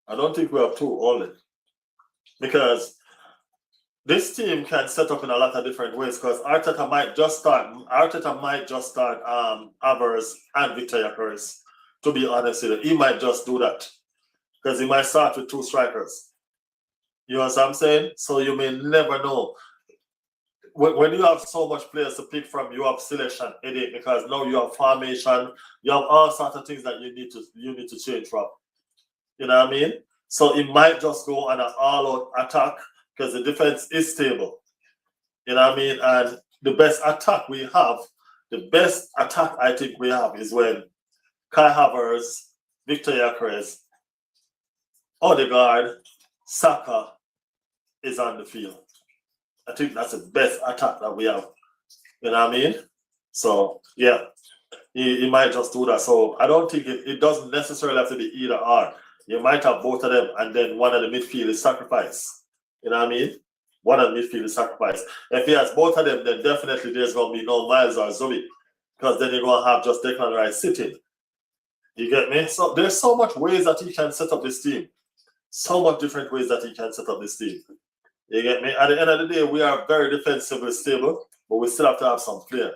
I don't think we have two only. Because this team can set up in a lot of different ways because Arteta might just start Alvarez and Victor Gyökeres. To be honest with you, he might just do that. Because he might start with two strikers. You know what I'm saying? So you may never know. When you have so much players to pick from, you have selection headache because now you have formation, you have all sorts of things that you need to change from. You know what I mean? So it might just go on an all-out attack because the defense is stable. You know what I mean? And the best attack I think we have is when Kai Havertz, Victor Gyökeres, Odegaard, Saka is on the field. I think that's the best attack that we have. You know what I mean? So, yeah, he might just do that. So, I don't think it doesn't necessarily have to be either or. You might have both of them, and then one of the midfield is sacrificed. You know what I mean? One of the midfield is sacrificed. If he has both of them, then definitely there's going to be no Miles or Zubi, because then you're going to have just Declan Rice sitting. You get me? So, there's so much ways that he can set up this team. So much different ways that he can set up this team. You get me? At the end of the day, we are very defensively stable, but we still have to have some flair.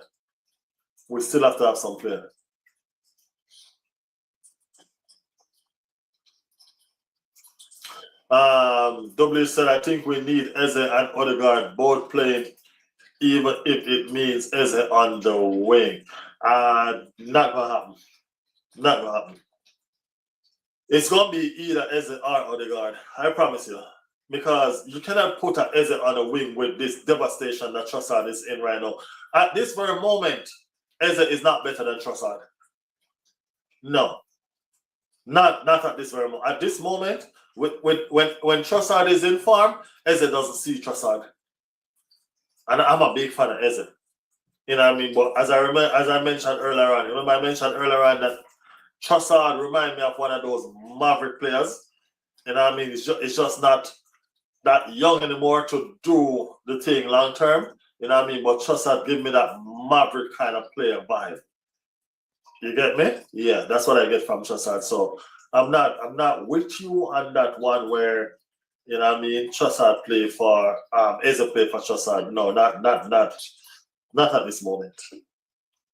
W said, I think we need Eze and Odegaard both playing, even if it means Eze on the wing. Not gonna happen. Not gonna happen. It's gonna be either Eze or Odegaard. I promise you. Because you cannot put an Eze on a wing with this devastation that Trossard is in right now. At this very moment, Eze is not better than Trossard. No. Not at this very moment. At this moment, when Trossard is in form, Eze doesn't see Trossard. And I'm a big fan of Eze. You know what I mean? But as I mentioned earlier on, remember I mentioned earlier on that Trossard reminds me of one of those maverick players. You know what I mean? It's just not that young anymore to do the thing long term. You know what I mean? But Trossard give me that maverick kind of player vibe. You get me? Yeah, that's what I get from Trossard. So I'm not with you on that one where, you know what I mean, Trossard play for Eze play for Trossard. No, not at this moment.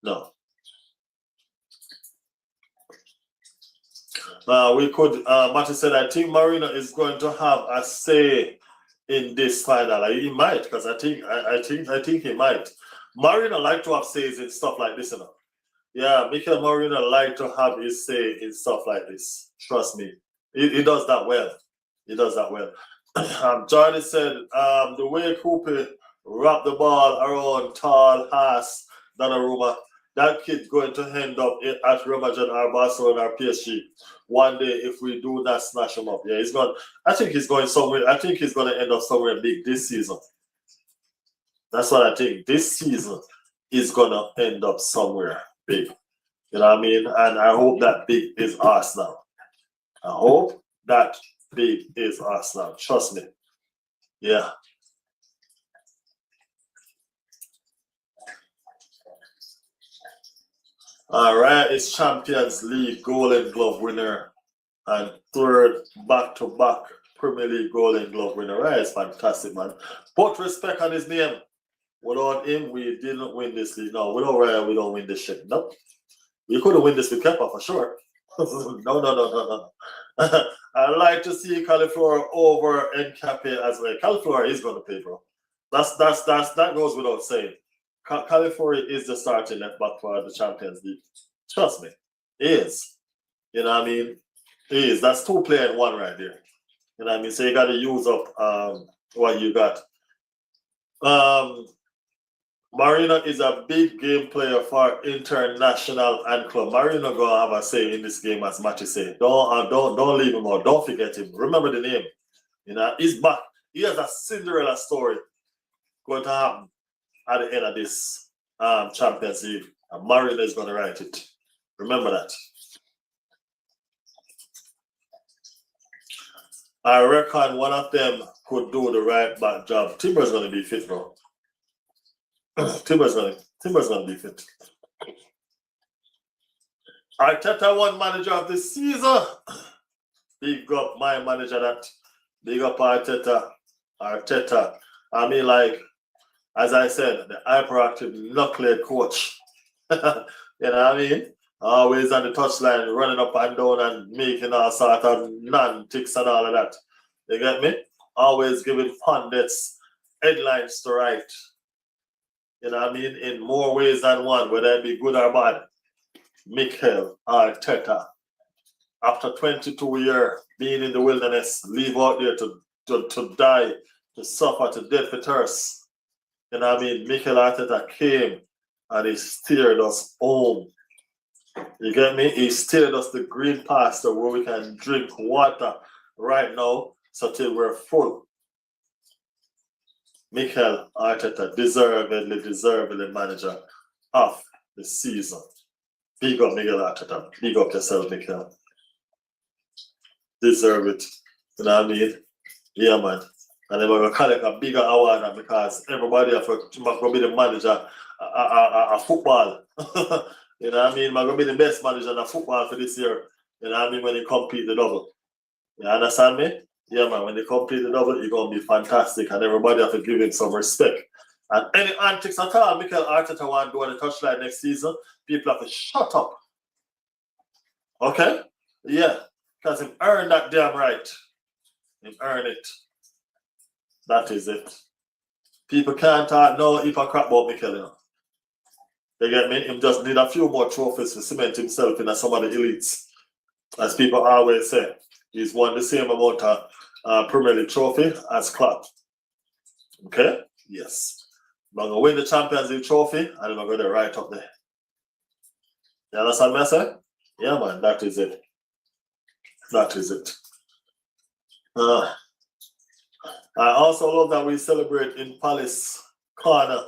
No. We could Matty said I think Marino is going to have a say in this final. He might, because I think he might. Marino like to have says in stuff like this, you know. Yeah, Mikel Marino like to have his say in stuff like this. Trust me. He does that well. He does that well. Johnny said the way Cooper wrapped the ball around tall Haas Donnarumma, that kid's going to end up at Real Madrid or Barcelona or PSG one day if we do not snatch him up. Yeah, I think he's going somewhere. I think he's going to end up somewhere big this season. That's what I think. This season is going to end up somewhere big. You know what I mean? And I hope that big is Arsenal. I hope that big is Arsenal. Trust me. Yeah. All right, it's Champions League Golden Glove winner and third back-to-back Premier League Golden Glove winner. Right, it's fantastic, man. Put respect on his name. Without him, we didn't win this league. No, without Ryan, we don't win this shit. Nope. We could have win this with Kepa for sure. No. I like to see Califlora over Nkape as well. Califlora is going to play, bro. That goes without saying. Califlora is the starting left back for the Champions League. Trust me, he is. You know what I mean? He is. That's two players in one right there. You know what I mean? So you got to use up what you got. Marino is a big game player for international and club. Marino gonna have a say in this game, as Matty said. Don't leave him out. Don't forget him. Remember the name. You know, he's back. He has a Cinderella story going to happen at the end of this Champions League. And Marino is gonna write it. Remember that. I reckon one of them could do the right back job. Timber's gonna be fit, bro. Timber's gonna be fit. Arteta won manager of the season. Big up my manager that. Big up Arteta. I mean, like, as I said, the hyperactive knucklehead coach. You know what I mean? Always on the touchline, running up and down and making all sort of non-ticks and all of that. You get me? Always giving pundits headlines to write. You know what I mean? In more ways than one, whether it be good or bad. Mikel Arteta, after 22 years being in the wilderness, leave out there to die, to suffer, to death for thirst. You know what I mean? Mikel Arteta came and he steered us home. You get me? He steered us the green pasture where we can drink water right now, so till we're full. Mikel Arteta, deservedly manager of the season. Big up Mikel Arteta. Big up yourself, Mikel. Deserve it. You know what I mean? Yeah, man. And then we're going to collect a bigger award because everybody have to be the manager of football. You know what I mean? I'm going to be the best manager in football for this year. You know what I mean? When you complete the double. You understand me? Yeah, man. When you complete the double, you're going to be fantastic. And everybody have to give him some respect. And any antics at all Mikel Arteta want to do on the touchline next season, people have to shut up. Okay? Yeah. Because him earned that damn right. Him earn it. That is it. People can't talk no if I crap about Mikel, you know. You get me? Him just need a few more trophies to cement himself in some of the elites. As people always say, he's won the same amount of Premier League trophy as Klopp. Okay? Yes. I'm going to win the Champions League trophy and I'm going to go right up there. You understand what I say? Yeah, man, that is it. That is it. I also love that we celebrate in Palace corner.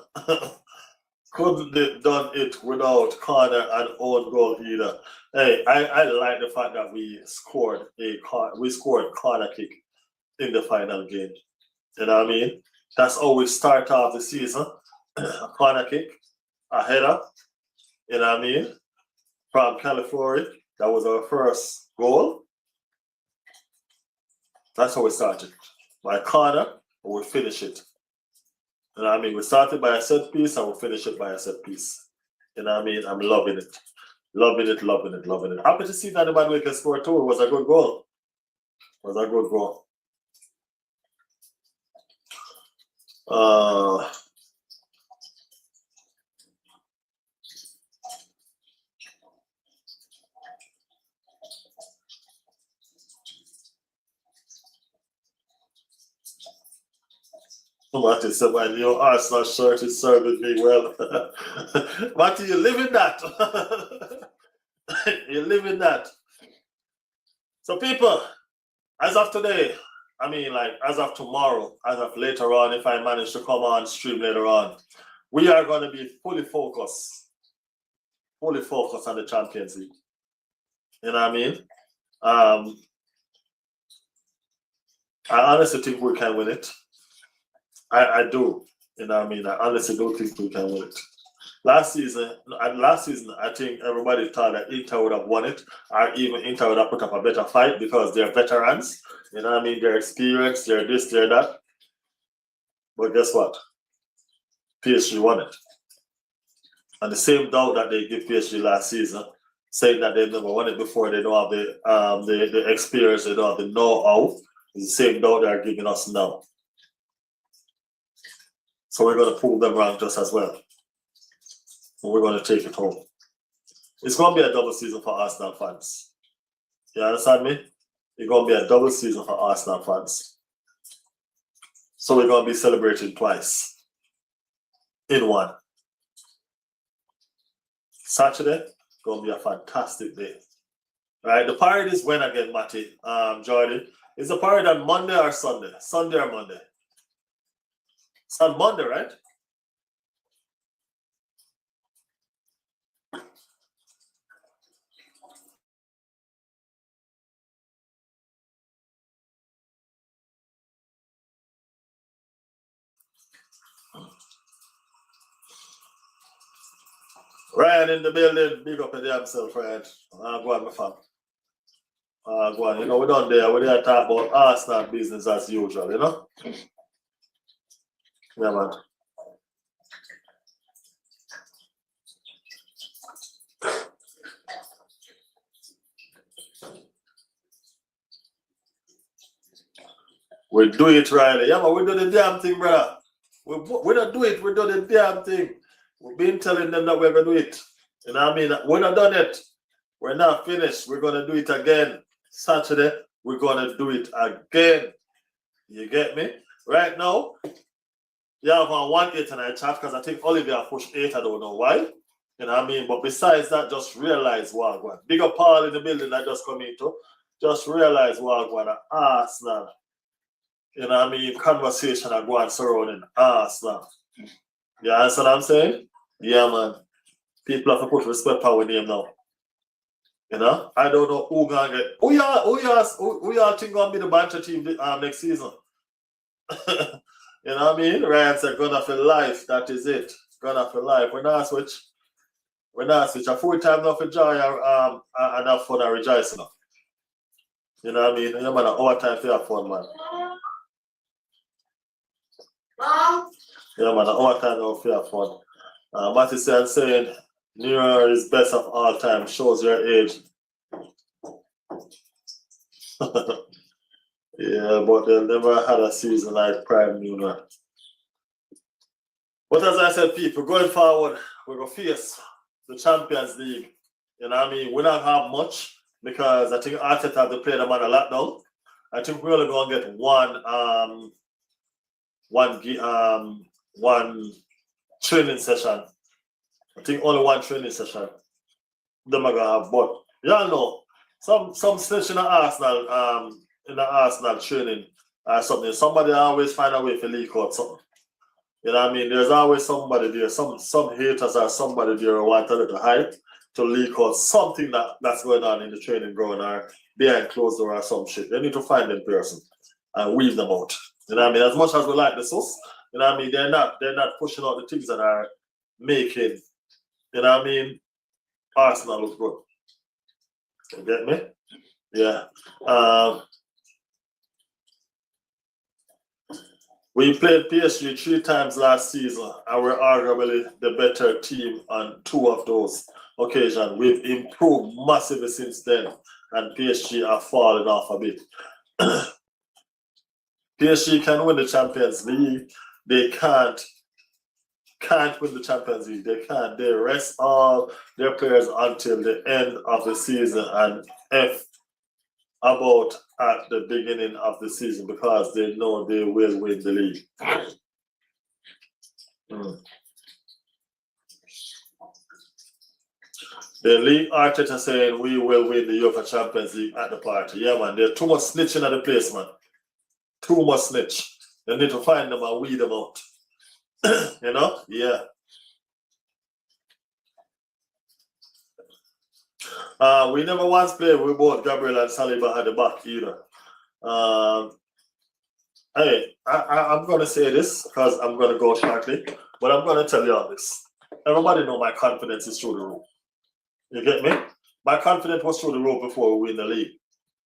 Couldn't have done it without corner and own goal either. Hey, I like the fact that we scored corner kick in the final game. You know what I mean? That's how we start off the season. A corner kick, a header. You know what I mean? From Califlora. That was our first goal. That's how we started. By a corner, and we finish it. You know what I mean? We started by a set piece and we finish it by a set piece. You know what I mean? I'm loving it. Loving it. Happy to see that the man can score too. It was a good goal. Matty said, my new Arsenal shirt is serving me well. Matty, you live in that. You live in that. So people, as of today, I mean like as of tomorrow, as of later on, if I manage to come on stream later on, we are going to be fully focused on the Champions League. You know what I mean? I honestly think we can win it. I do. You know what I mean? I honestly don't think we can win it. Last season, I think everybody thought that Inter would have won it, or even Inter would have put up a better fight because they're veterans. You know what I mean? They're experienced, they're this, they're that. But guess what? PSG won it. And the same doubt that they give PSG last season, saying that they never won it before, they don't have the experience, they don't have the know-how, is the same doubt they're giving us now. So we're going to prove them wrong just as well. And we're going to take it home. It's going to be a double season for Arsenal fans. You understand me? It's going to be a double season for Arsenal fans. So we're going to be celebrating twice in one. Saturday, going to be a fantastic day. All right, the parade is when again, Matty, Jordan? Is the parade on Monday or Sunday? Sunday or Monday? It's on Monday, right? Ryan in the building, big up at himself, Ryan. Go on, my fam. Go on. You know, we're done there. We're there to talk about Arsenal business as usual, you know? Yeah, man. We do it, Riley. Yeah, but we do the damn thing, brother. We don't do it, we do the damn thing. We've been telling them that we're going to do it. You know what I mean? We're not done it. We're not finished. We're going to do it again. Saturday, we're going to do it again. You get me? Right now, you have on 1-8 tonight chat because I think Olivia pushed 8. I don't know why. You know what I mean? But besides that, just realize what one. Big up Paul in the building that just come into. Just realize what one. Arsenal. You know what I mean? Conversation are going surrounding Arsenal. You understand what I'm saying? Yeah, man. People have to put respect on our name now. You know? I don't know who gonna get. Who y'all think gonna be the banter team next season? You know what I mean? Ryan said, gonna for life. That is it. Gonna for life. We're not switch. A full time now for joy and have fun and rejoice enough. You know what I mean? You man, our time for have fun, man. Yeah, man, our time now for have fun. Matty saying, New Year is best of all time. Shows your age. Yeah, but they never had a season like Prime New Year. But as I said, people, going forward, we're going to face the Champions League. You know what I mean? We don't have much because I think Arteta have to play them on a lockdown. I think we're only going to get one training session. I think only one training session. Them are gonna have, but y'all know some snitch in the Arsenal training or something. Somebody always find a way to leak out something. You know what I mean? There's always somebody there, some haters or somebody there who want a little hype to leak out something that's going on in the training ground or behind closed door or some shit. They need to find them person and weave them out. You know what I mean? As much as we like the sauce, you know what I mean? They're not pushing out the things that are making, you know what I mean, Arsenal look good. You get me? Yeah. We played PSG 3 times last season and we're arguably the better team on 2 of those occasions. We've improved massively since then and PSG are falling off a bit. PSG can win the Champions League. They can't win the Champions League. They can't. They rest all their players until the end of the season and about at the beginning of the season because they know they will win the league. The league Arteta saying we will win the UEFA Champions League at the party. Yeah, man. There's too much snitching at the place, man. Too much snitch. They need to find them and weed them out. You know? Yeah. We never once played with both Gabriel and Saliba at the back either. Hey, I'm going to say this because I'm going to go shortly, but I'm going to tell you all this. Everybody know my confidence is through the roof. You get me? My confidence was through the roof before we win the league.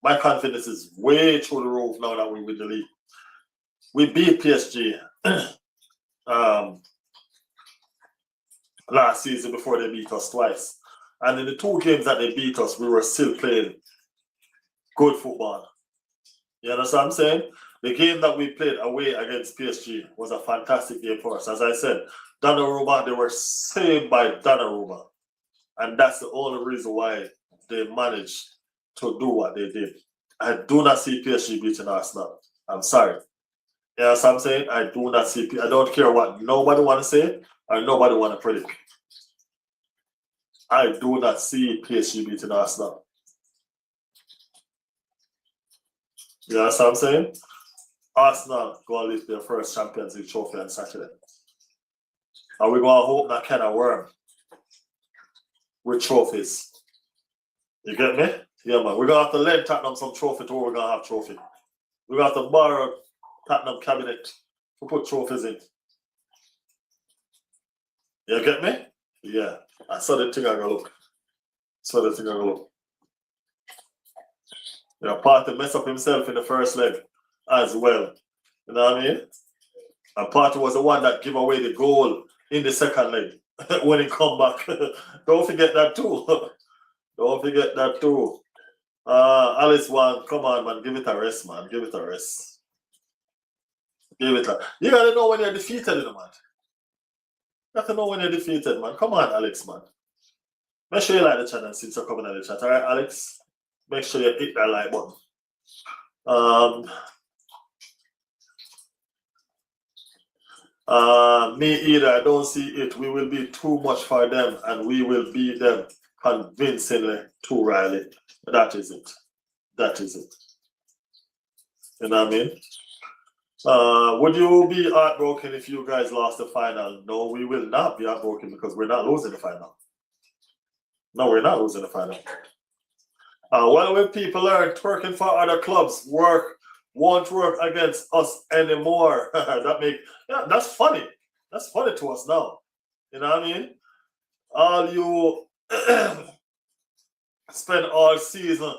My confidence is way through the roof now that we win the league. We beat PSG last season before they beat us twice. And in the 2 games that they beat us, we were still playing good football. You understand what I'm saying? The game that we played away against PSG was a fantastic game for us. As I said, Donnarumma, they were saved by Donnarumma. And that's the only reason why they managed to do what they did. I do not see PSG beating Arsenal. I'm sorry. You know what I'm saying? I do not see. I don't care what nobody want to say or nobody want to predict. I do not see PSG beating Arsenal. You know what I'm saying? Arsenal going to lift their first Champions League trophy on Saturday. And we're going to hope that kind of worm with trophies. You get me? Yeah, man. We're going to have to lend Tottenham some trophy to where we're going to have trophy. We're going to have to borrow Tottenham cabinet to put trophies in. You get me? Yeah. I saw the thing I go look. You know, Partey messed up himself in the first leg as well. You know what I mean? And Partey was the one that gave away the goal in the second leg when he come back. Don't forget that too. Don't forget that too. Alice one, come on, man, give it a rest, man. Give it a rest. You gotta know when you're defeated, man. You have to know when you're defeated, man. Come on, Alex, man. Make sure you like the channel since you're coming on the chat. All right, Alex? Make sure you hit that like button. Me either. I don't see it. We will be too much for them, and we will beat them convincingly too, Riley. That is it. That is it. You know what I mean? Would you be heartbroken if you guys lost the final? No, we will not be heartbroken because we're not losing the final. No, we're not losing the final. Well, when people are twerking for other clubs, won't work against us anymore. That's funny. That's funny to us now. You know what I mean? All you spend all season,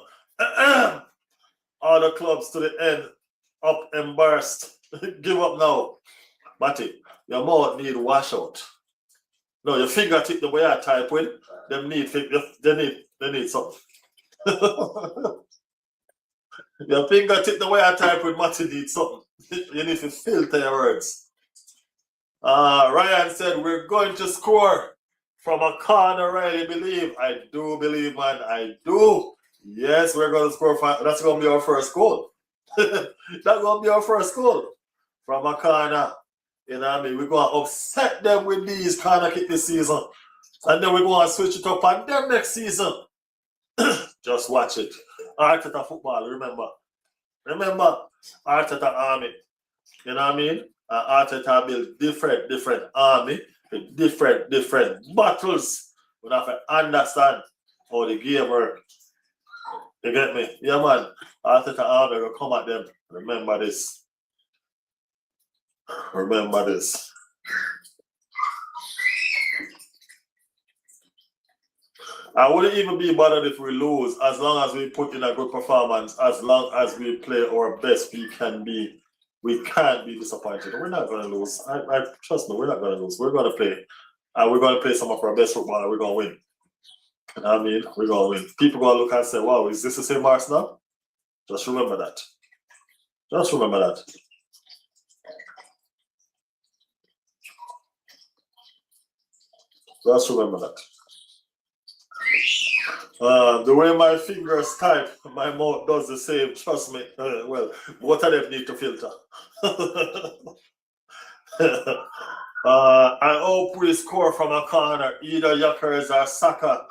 all the clubs to the end, up embarrassed. Give up now. Matty, your mouth need washout. No, your fingertip the way I type with, they need something. Your fingertip the way I type with Matty need something. You need to filter your words. Ryan said we're going to score from a corner, Riley believe. I do believe, man. I do. Yes, we're going to score. That's going to be our first goal. That's going to be our first goal. From a corner. You know what I mean? We're going to upset them with these corner kick this season. And then we're going to switch it up on them next season. Just watch it. Arteta football, remember. Remember, Arteta army. You know what I mean? Arteta build different army, different battles. We have to understand how the game works. You get me? Yeah, man. Arteta army will come at them. Remember this. Remember this. I wouldn't even be bothered if we lose, as long as we put in a good performance, as long as we play our best we can be. We can't be disappointed. We're not going to lose. I trust me, we're not going to lose. We're going to play. And we're going to play some of our best football and we're going to win. You know what I mean? We're going to win. People going to look and say, wow, is this the same Arsenal? Just remember that. Just remember that. Just remember that. The way my fingers type, my mouth does the same. Trust me. Well, both of them need to filter. I hope we score from a corner, either Yockers or Saka,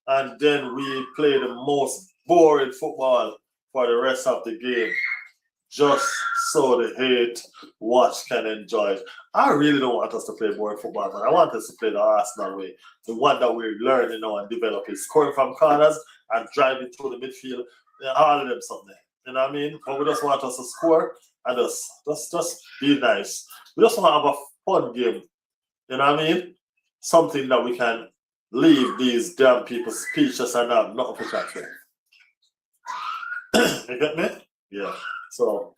and then we play the most boring football for the rest of the game. Just so the hate watch can enjoy it. I really don't want us to play boring football, man. I want us to play the Arsenal way. The one that we're learning now and developing. Scoring from corners and driving through the midfield. All of them something. You know what I mean? But we just want us to score and just be nice. We just want to have a fun game. You know what I mean? something that we can leave these damn people speechless and have nothing to chat with. You get me? Yeah. So,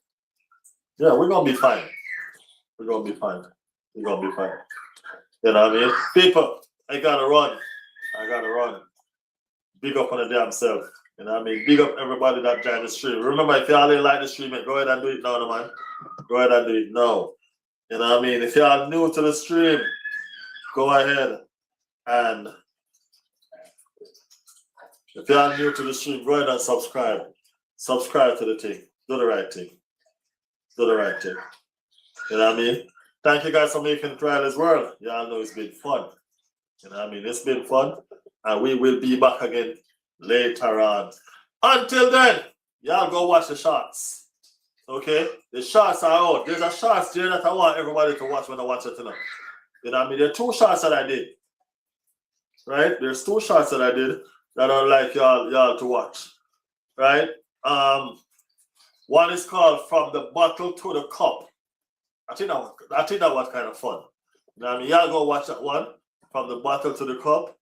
yeah, we're gonna be fine. We're gonna be fine. We're gonna be fine. You know what I mean? People, I gotta run. Big up on the damn self. You know what I mean? Big up everybody that joined the stream. Remember, if y'all didn't like the stream, go ahead and do it now, man. Go ahead and do it now. You know what I mean? If y'all new to the stream, go ahead and if y'all new to the stream, go ahead and subscribe. Subscribe to the thing. Do the right thing. Do the right thing. You know what I mean? Thank you guys for making trial as well. Y'all know it's been fun. You know what I mean? It's been fun. And we will be back again later on. Until then, y'all go watch the shots. Okay? The shots are out. There's a shots there that I want everybody to watch when I watch it tonight. You know what I mean? There are 2 shots that I did. Right? There's 2 shots that I did that I would like y'all to watch. Right? One is called From the Bottle to the Cup. I think that was kind of fun. You know what I mean? Y'all go watch that one, From the Bottle to the Cup.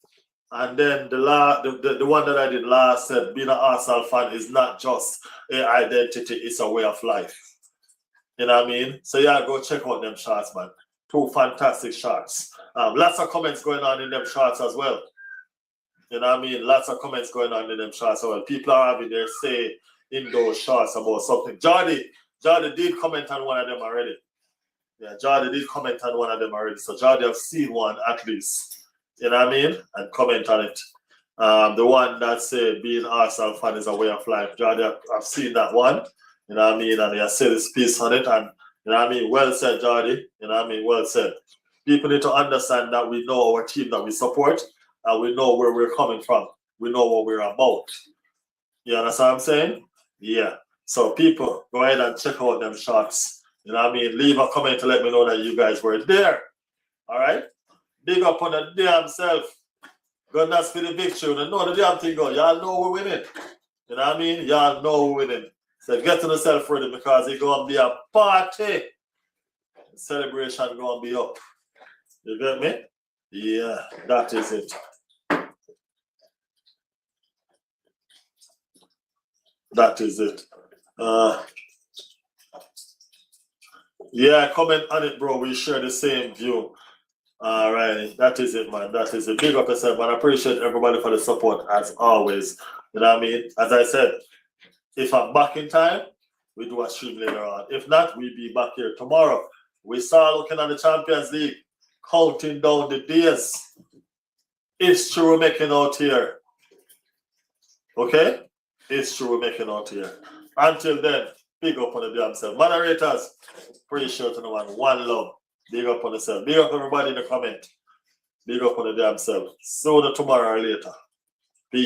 And then the one that I did last said, being an Arsenal fan is not just an identity, it's a way of life. You know what I mean? So y'all go check out them shots, man. 2 fantastic shots. Lots of comments going on in them shots as well. You know what I mean? Lots of comments going on in them shots as well. People are having their say in those shots about something. Jordy did comment on one of them already. Yeah, Jordy did comment on one of them already. So Jordy have seen one at least. You know what I mean? And comment on it. The one that said being Arsenal fan is a way of life. Jordy, I've seen that one. You know what I mean? And he has said his piece on it. And you know what I mean? Well said, Jordy. You know what I mean? Well said. People need to understand that we know our team that we support and we know where we're coming from. We know what we're about. You understand what I'm saying? Yeah. So people, go ahead and check out them shots. You know what I mean? Leave a comment to let me know that you guys were there. All right? Big up on the damn self. Goodness for the victory. You know the damn thing go. Y'all know we're winning. You know what I mean? Y'all know we're winning. So get to the self ready because it's going to be a party. The celebration going to be up. You get me? Yeah, that is it. That is it. Yeah, comment on it, bro. We share the same view. All right, that is it, man. That is it. Big up yourself, man. I appreciate everybody for the support as always. You know what I mean? As I said, if I'm back in time, we do a stream later on. If not, we'll be back here tomorrow. We start looking at the Champions League, counting down the days. History we're making out here. Okay? History we're making out here. Until then, big up on the damn self. Moderators, appreciate you, man. One love. Big up on yourself. Big up everybody in the comment. Big up on the damn self. Sooner tomorrow or later.